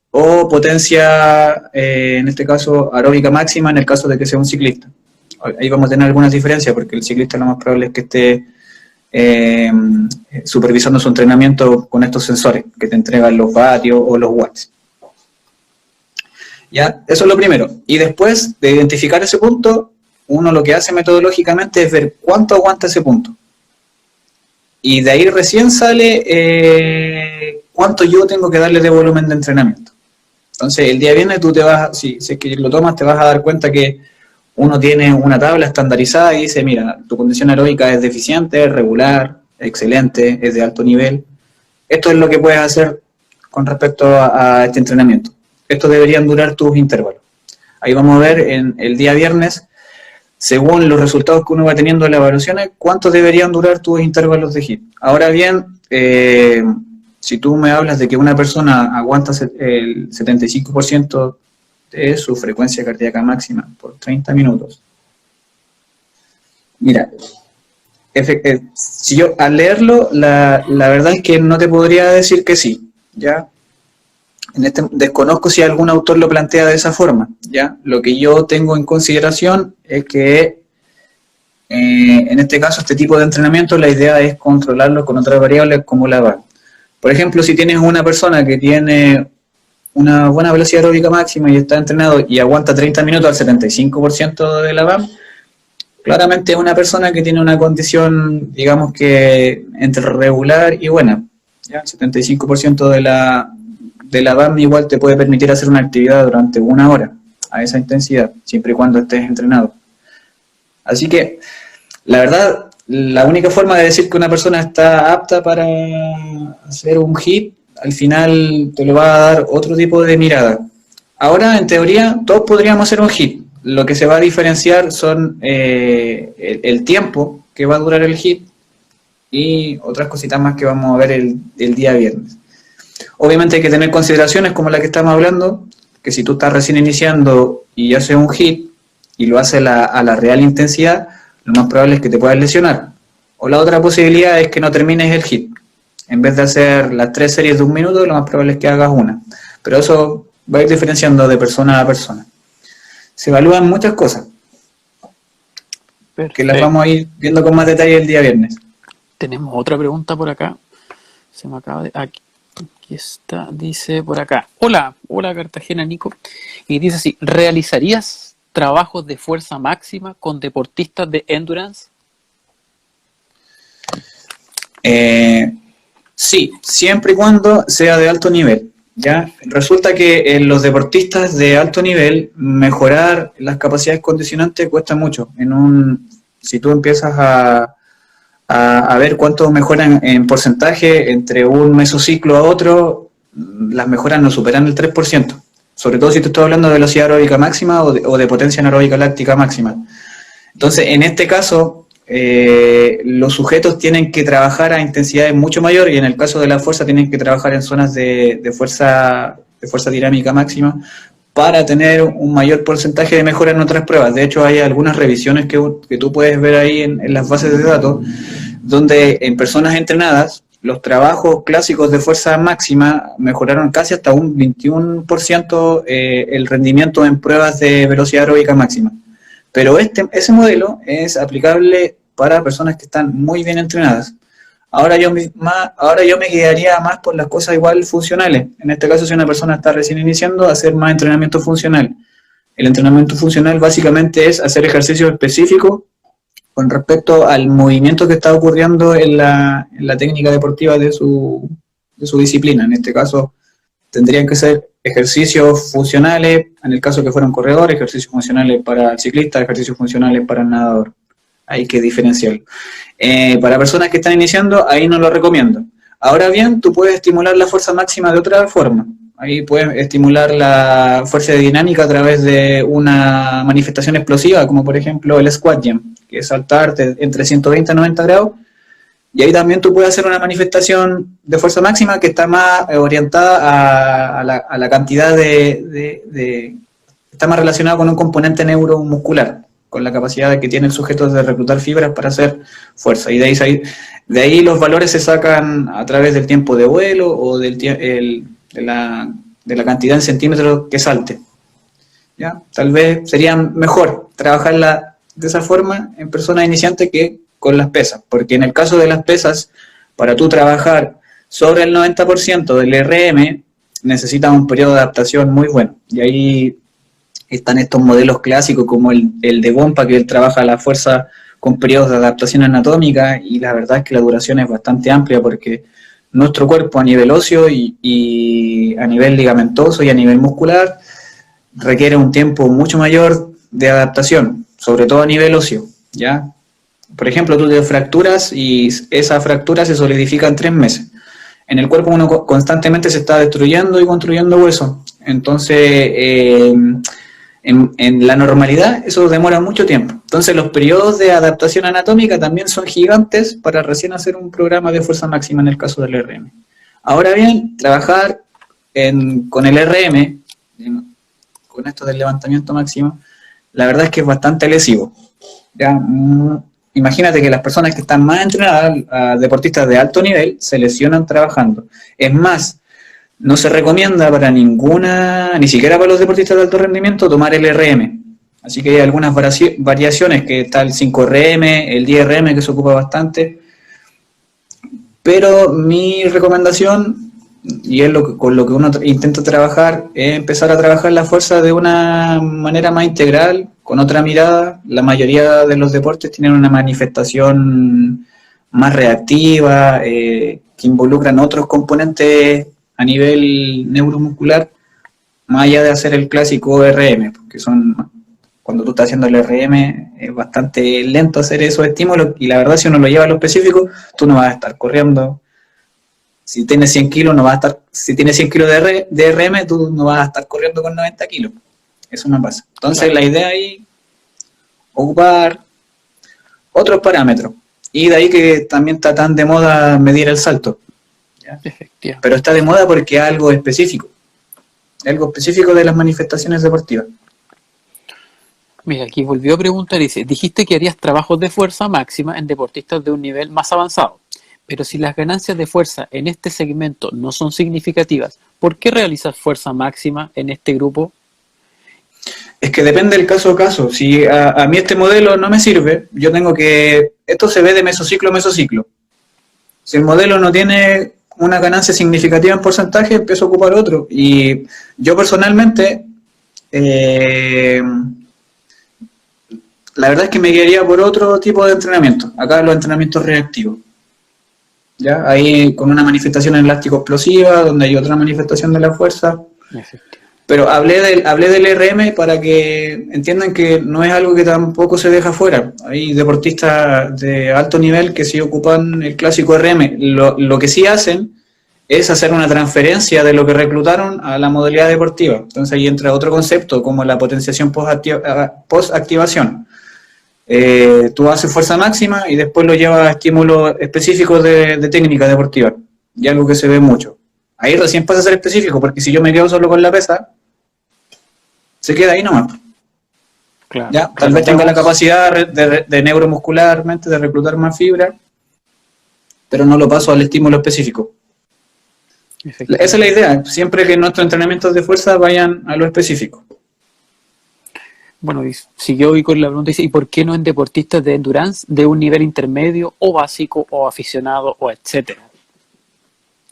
o potencia, en este caso, aeróbica máxima, en el caso de que sea un ciclista. Ahí vamos a tener algunas diferencias, porque el ciclista lo más probable es que esté supervisando su entrenamiento con estos sensores que te entregan los vatios o los watts. ¿Ya? Eso es lo primero. Y después de identificar ese punto, uno lo que hace metodológicamente es ver cuánto aguanta ese punto. Y de ahí recién sale cuánto yo tengo que darle de volumen de entrenamiento. Entonces, el día viernes tú te vas, si es que lo tomas, te vas a dar cuenta que uno tiene una tabla estandarizada y dice, mira, tu condición aeróbica es deficiente, es regular, excelente, es de alto nivel. Esto es lo que puedes hacer con respecto a este entrenamiento. Estos deberían durar tus intervalos. Ahí vamos a ver en el día viernes, según los resultados que uno va teniendo en las evaluaciones, cuántos deberían durar tus intervalos de HIIT. Ahora bien, si tú me hablas de que una persona aguanta el 75% de su frecuencia cardíaca máxima por 30 minutos. Mira, si yo al leerlo, la verdad es que no te podría decir que sí, ¿ya? Desconozco si algún autor lo plantea de esa forma, ¿ya? Lo que yo tengo en consideración es que en este caso, este tipo de entrenamiento, la idea es controlarlo con otras variables como la VAM. Por ejemplo, si tienes una persona que tiene una buena velocidad aeróbica máxima y está entrenado y aguanta 30 minutos al 75% de la VAM, claramente es una persona que tiene una condición, digamos que entre regular y buena. ¿Ya? El 75% de la VAM igual te puede permitir hacer una actividad durante 1 hora a esa intensidad, siempre y cuando estés entrenado. Así que, la verdad, la única forma de decir que una persona está apta para hacer un HIIT, al final te lo va a dar otro tipo de mirada. Ahora, en teoría, todos podríamos hacer un HIIT. Lo que se va a diferenciar son el tiempo que va a durar el HIIT y otras cositas más que vamos a ver el día viernes. Obviamente hay que tener consideraciones como la que estamos hablando, que si tú estás recién iniciando y haces un HIIT y lo haces a la real intensidad, lo más probable es que te puedas lesionar. O la otra posibilidad es que no termines el HIIT. En vez de hacer las 3 series de 1 minuto, lo más probable es que hagas una. Pero eso va a ir diferenciando de persona a persona. Se evalúan muchas cosas, que las vamos a ir viendo con más detalle el día viernes. Tenemos otra pregunta por acá. Se me acaba de... Aquí está, dice por acá. Hola Cartagena Nico. Y dice así, ¿realizarías trabajos de fuerza máxima con deportistas de endurance? Sí, siempre y cuando sea de alto nivel. ¿Ya? Resulta que en los deportistas de alto nivel mejorar las capacidades condicionantes cuesta mucho. Si tú empiezas a ver cuánto mejoran en porcentaje entre un mesociclo a otro, las mejoras no superan el 3%. Sobre todo si te estoy hablando de velocidad aeróbica máxima o de potencia anaeróbica láctica máxima. Entonces, en este caso, los sujetos tienen que trabajar a intensidades mucho mayores y en el caso de la fuerza tienen que trabajar en zonas de fuerza dinámica máxima para tener un mayor porcentaje de mejora en otras pruebas. De hecho, hay algunas revisiones que tú puedes ver ahí en las bases de datos, donde en personas entrenadas, los trabajos clásicos de fuerza máxima mejoraron casi hasta un 21% el rendimiento en pruebas de velocidad aeróbica máxima. Pero ese modelo es aplicable para personas que están muy bien entrenadas. Ahora yo me guiaría más por las cosas igual funcionales. En este caso, si una persona está recién iniciando, hacer más entrenamiento funcional. El entrenamiento funcional básicamente es hacer ejercicios específicos con respecto al movimiento que está ocurriendo en la técnica deportiva de su disciplina. En este caso, tendrían que ser ejercicios funcionales, en el caso que fuera un corredor, ejercicios funcionales para el ciclista, ejercicios funcionales para el nadador. Hay que diferenciarlo. Para personas que están iniciando, ahí no lo recomiendo. Ahora bien, tú puedes estimular la fuerza máxima de otra forma. Ahí puedes estimular la fuerza dinámica a través de una manifestación explosiva, como por ejemplo el squat jump, que es saltar entre 120 a 90 grados. Y ahí también tú puedes hacer una manifestación de fuerza máxima que está más orientada a la cantidad está más relacionada con un componente neuromuscular, con la capacidad que tiene el sujeto de reclutar fibras para hacer fuerza. Y de ahí los valores se sacan a través del tiempo de vuelo o de la cantidad en centímetros que salte. ¿Ya? Tal vez sería mejor trabajarla de esa forma en personas iniciantes que con las pesas, porque en el caso de las pesas, para tú trabajar sobre el 90% del RM, necesitas un periodo de adaptación muy bueno. Y ahí están estos modelos clásicos como el de Bompa, que él trabaja la fuerza con periodos de adaptación anatómica, y la verdad es que la duración es bastante amplia porque nuestro cuerpo a nivel óseo y a nivel ligamentoso y a nivel muscular requiere un tiempo mucho mayor de adaptación, sobre todo a nivel óseo, ¿ya? Por ejemplo, tú te fracturas y esa fractura se solidifica en 3 meses. En el cuerpo uno constantemente se está destruyendo y construyendo hueso. Entonces, en la normalidad eso demora mucho tiempo. Entonces los periodos de adaptación anatómica también son gigantes para recién hacer un programa de fuerza máxima en el caso del RM. Ahora bien, trabajar con el RM, con esto del levantamiento máximo, la verdad es que es bastante lesivo. ¿Ya? Imagínate que las personas que están más entrenadas, deportistas de alto nivel, se lesionan trabajando. Es más, no se recomienda para ninguna, ni siquiera para los deportistas de alto rendimiento, tomar el RM. Así que hay algunas variaciones, que está el 5RM, el 10RM, que se ocupa bastante. Pero mi recomendación, y es con lo que uno intenta trabajar, es empezar a trabajar la fuerza de una manera más integral, con otra mirada. La mayoría de los deportes tienen una manifestación más reactiva, que involucran otros componentes a nivel neuromuscular, más allá de hacer el clásico RM, porque cuando tú estás haciendo el RM es bastante lento hacer esos estímulos, y la verdad, si uno lo lleva a lo específico, tú no vas a estar corriendo. Si tienes 100 kilos, no vas a estar, si tienes 100 kilos de RM, tú no vas a estar corriendo con 90 kilos. Eso no pasa. Entonces, claro, la idea ahí, ocupar otros parámetros. Y de ahí que también está tan de moda medir el salto. Pero está de moda porque es algo específico de las manifestaciones deportivas. Mira, aquí volvió a preguntar, dice, dijiste que harías trabajos de fuerza máxima en deportistas de un nivel más avanzado, pero si las ganancias de fuerza en este segmento no son significativas, ¿por qué realizas fuerza máxima en este grupo? Es que depende del caso a caso. Si a mí este modelo no me sirve, yo tengo que... Esto se ve de mesociclo a mesociclo. Si el modelo no tiene una ganancia significativa en porcentaje, empiezo a ocupar otro. Y yo personalmente, la verdad es que me guiaría por otro tipo de entrenamiento. Acá los entrenamientos reactivos. ¿Ya? Ahí con una manifestación elástico explosiva, donde hay otra manifestación de la fuerza. Pero hablé del RM para que entiendan que no es algo que tampoco se deja fuera. Hay deportistas de alto nivel que sí ocupan el clásico RM. Lo que sí hacen es hacer una transferencia de lo que reclutaron a la modalidad deportiva. Entonces ahí entra otro concepto como la potenciación post-activación. Tú haces fuerza máxima y después lo llevas a estímulos específicos de técnica deportiva. Y algo que se ve mucho. Ahí recién pasa a ser específico, porque si yo me quedo solo con la pesa, se queda ahí nomás. Claro, ¿ya? Tal vez tenga la capacidad de neuromuscularmente de reclutar más fibra, pero no lo paso al estímulo específico. Esa es la idea, siempre que nuestros entrenamientos de fuerza vayan a lo específico. Bueno, siguió hoy con la pregunta, dice, ¿y por qué no en deportistas de endurance de un nivel intermedio o básico o aficionado o etcétera?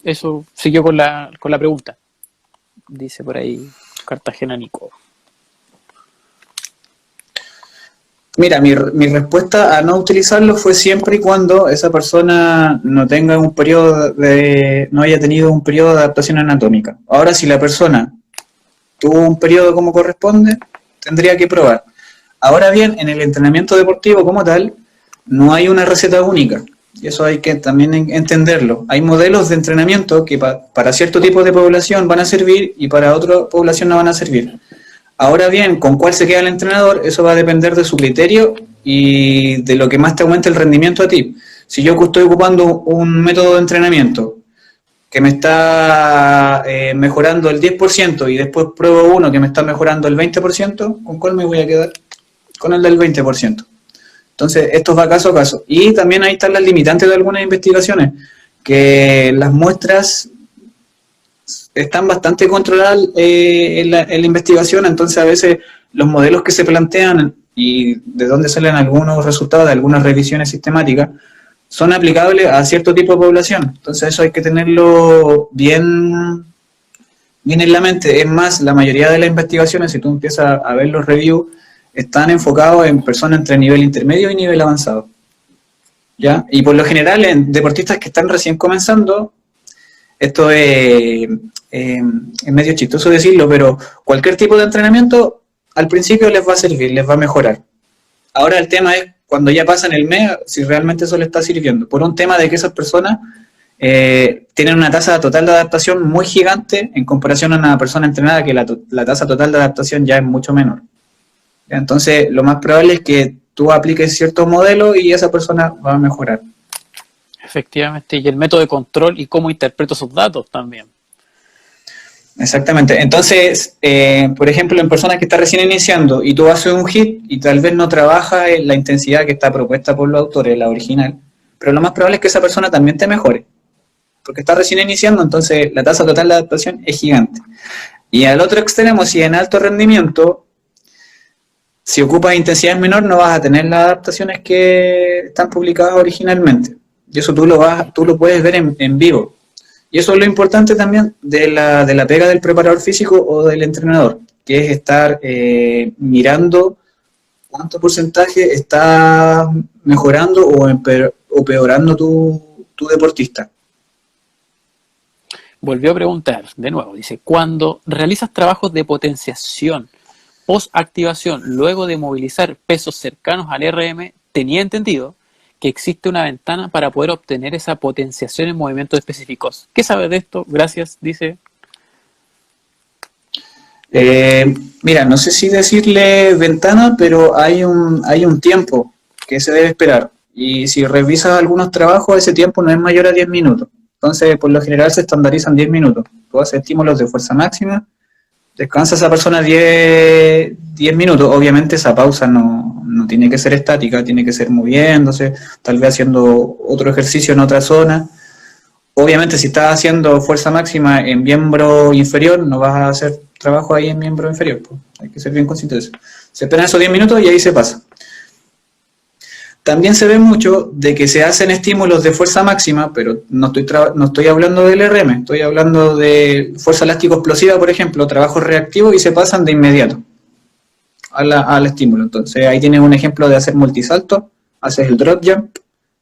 Eso siguió con la pregunta. Dice por ahí Cartagena Nico. Mira, mi respuesta a no utilizarlo fue siempre y cuando esa persona no tenga no haya tenido un periodo de adaptación anatómica. Ahora, si la persona tuvo un periodo como corresponde, tendría que probar. Ahora bien, en el entrenamiento deportivo como tal, no hay una receta única. Y eso hay que también entenderlo. Hay modelos de entrenamiento que para cierto tipo de población van a servir y para otra población no van a servir. Ahora bien, con cuál se queda el entrenador, eso va a depender de su criterio y de lo que más te aumente el rendimiento a ti. Si yo estoy ocupando un método de entrenamiento que me está mejorando el 10% y después pruebo uno que me está mejorando el 20%, ¿con cuál me voy a quedar? Con el del 20%. Entonces, esto va caso a caso. Y también ahí están las limitantes de algunas investigaciones, que las muestras están bastante controladas en la investigación, entonces a veces los modelos que se plantean y de dónde salen algunos resultados de algunas revisiones sistemáticas, son aplicables a cierto tipo de población. Entonces eso hay que tenerlo bien en la mente. Es más, la mayoría de las investigaciones, si tú empiezas a ver los reviews, están enfocados en personas entre nivel intermedio y nivel avanzado, ¿ya? Y por lo general en deportistas que están recién comenzando, esto es medio chistoso decirlo, pero cualquier tipo de entrenamiento al principio les va a servir, les va a mejorar. Ahora el tema es cuando ya pasan el mes, si realmente eso les está sirviendo, por un tema de que esas personas tienen una tasa total de adaptación muy gigante en comparación a una persona entrenada que la tasa total de adaptación ya es mucho menor. Entonces, lo más probable es que tú apliques cierto modelo y esa persona va a mejorar. Efectivamente, y el método de control y cómo interpreto sus datos también. Exactamente. Entonces, por ejemplo, en personas que están recién iniciando y tú haces un hit y tal vez no trabaja en la intensidad que está propuesta por los autores, la original, pero lo más probable es que esa persona también te mejore, porque está recién iniciando, entonces la tasa total de adaptación es gigante. Y al otro extremo, si en alto rendimiento, si ocupas intensidades menor, no vas a tener las adaptaciones que están publicadas originalmente. Y eso tú lo puedes ver en vivo. Y eso es lo importante también de la pega del preparador físico o del entrenador, que es estar mirando cuánto porcentaje está mejorando o peorando tu deportista. Volvió a preguntar, de nuevo, dice, cuando realizas trabajos de potenciación post-activación, luego de movilizar pesos cercanos al RM, tenía entendido que existe una ventana para poder obtener esa potenciación en movimientos específicos. ¿Qué sabes de esto? Gracias, dice. Mira, no sé si decirle ventana, pero hay un tiempo que se debe esperar. Y si revisas algunos trabajos, ese tiempo no es mayor a 10 minutos. Entonces, por lo general se estandarizan 10 minutos. Tú haces estímulos de fuerza máxima, descansa esa persona 10 minutos. Obviamente esa pausa no tiene que ser estática, tiene que ser moviéndose, tal vez haciendo otro ejercicio en otra zona. Obviamente si estás haciendo fuerza máxima en miembro inferior, no vas a hacer trabajo ahí en miembro inferior. Pues. Hay que ser bien consciente de eso. Se esperan esos 10 minutos y ahí se pasa. También se ve mucho de que se hacen estímulos de fuerza máxima, pero no estoy hablando del RM, estoy hablando de fuerza elástico-explosiva, por ejemplo, trabajos reactivos y se pasan de inmediato al estímulo. Entonces ahí tienes un ejemplo de hacer multisalto, haces el drop jump,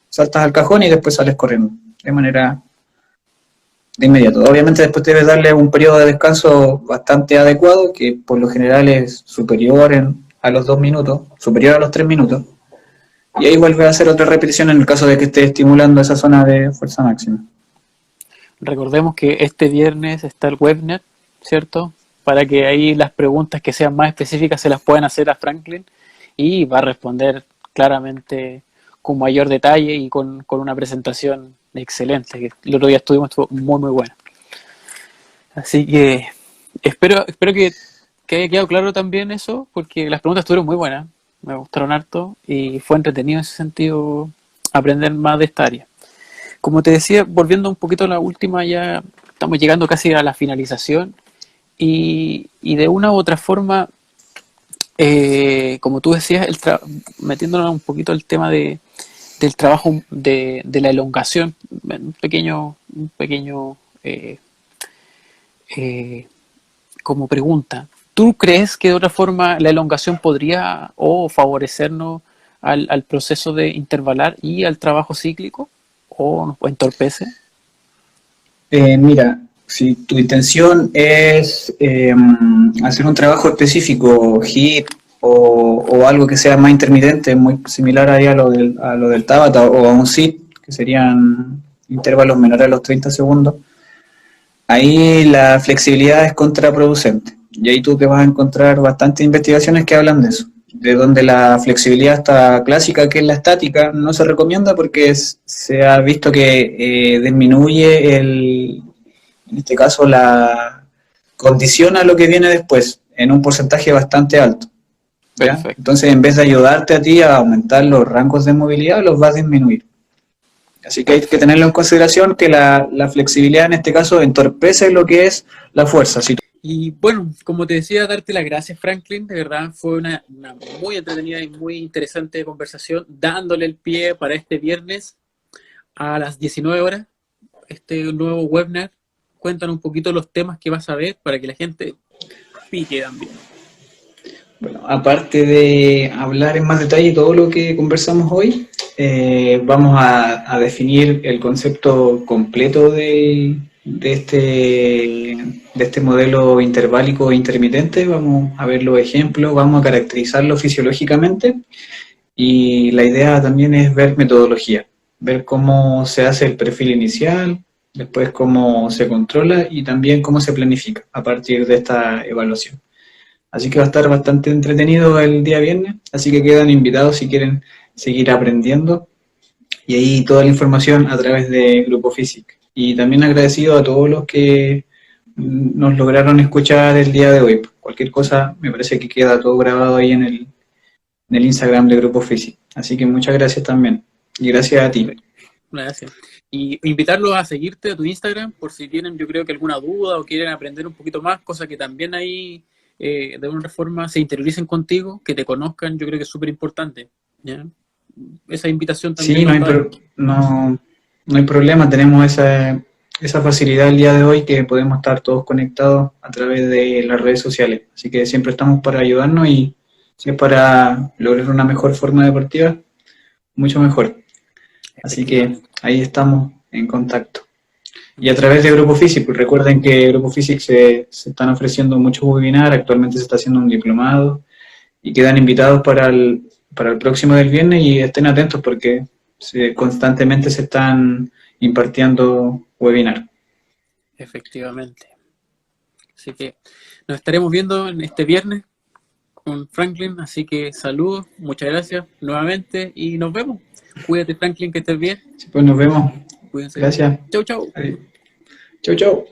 saltas al cajón y después sales corriendo, de manera de inmediato. Obviamente después debes darle un periodo de descanso bastante adecuado, que por lo general es superior a los 2 minutos, superior a los 3 minutos. Y ahí vuelve a hacer otra repetición en el caso de que esté estimulando esa zona de fuerza máxima. Recordemos que este viernes está el Webnet, ¿cierto? Para que ahí las preguntas que sean más específicas se las puedan hacer a Franklin y va a responder claramente con mayor detalle y con una presentación excelente, que el otro día estuvo muy muy buena. Así que espero que haya quedado claro también eso, porque las preguntas estuvieron muy buenas. Me gustaron harto y fue entretenido en ese sentido aprender más de esta área. Como te decía, volviendo un poquito a la última, ya estamos llegando casi a la finalización y de una u otra forma, como tú decías, metiéndonos un poquito al tema del trabajo de la elongación, un pequeño como pregunta. ¿Tú crees que de otra forma la elongación podría favorecernos al proceso de intervalar y al trabajo cíclico o nos entorpece? Mira, si tu intención es hacer un trabajo específico, HIIT o algo que sea más intermitente, muy similar ahí a lo del Tabata o a un SIT, que serían intervalos menores a los 30 segundos, ahí la flexibilidad es contraproducente. Y ahí tú te vas a encontrar bastantes investigaciones que hablan de eso, de donde la flexibilidad está clásica, que es la estática, no se recomienda porque se ha visto que disminuye en este caso la condición a lo que viene después, en un porcentaje bastante alto. ¿Ya? Entonces en vez de ayudarte a ti a aumentar los rangos de movilidad, los vas a disminuir. Así que hay que tenerlo en consideración que la flexibilidad en este caso entorpece lo que es la fuerza. Y bueno, como te decía, darte las gracias, Franklin. De verdad, fue una muy entretenida y muy interesante conversación, dándole el pie para este viernes a las 19 horas, este nuevo webinar. Cuéntanos un poquito los temas que vas a ver para que la gente pique también. Bueno, aparte de hablar en más detalle todo lo que conversamos hoy, vamos a definir el concepto completo de este modelo interválico e intermitente. Vamos a ver los ejemplos, vamos a caracterizarlo fisiológicamente y la idea también es ver metodología, ver cómo se hace el perfil inicial, después cómo se controla y también cómo se planifica a partir de esta evaluación. Así que va a estar bastante entretenido el día viernes, así que quedan invitados si quieren seguir aprendiendo. Y ahí toda la información a través de Grupo Physic. Y también agradecido a todos los que nos lograron escuchar el día de hoy. Cualquier cosa, me parece que queda todo grabado ahí en el Instagram de Grupo Physic. Así que muchas gracias también. Y gracias a ti. Gracias. Y invitarlos a seguirte a tu Instagram por si tienen, yo creo que alguna duda o quieren aprender un poquito más, cosa que también ahí de alguna forma se interioricen contigo, que te conozcan, yo creo que es súper importante. ¿Ya? Esa invitación también. Sí, no hay problema, tenemos esa facilidad el día de hoy que podemos estar todos conectados a través de las redes sociales. Así que siempre estamos para ayudarnos y si es para lograr una mejor forma deportiva, mucho mejor. Así que ahí estamos en contacto. Y a través de Grupo Physic, pues recuerden que Grupo Physic se están ofreciendo muchos webinars, actualmente se está haciendo un diplomado y quedan invitados para el próximo del viernes y estén atentos porque constantemente se están impartiendo webinars. Efectivamente. Así que nos estaremos viendo en este viernes con Franklin, así que saludos, muchas gracias nuevamente y nos vemos. Cuídate, Franklin, que estés bien. Sí, pues nos vemos. Cuídense. Gracias. Chau, chau. Adiós. Chau, chau.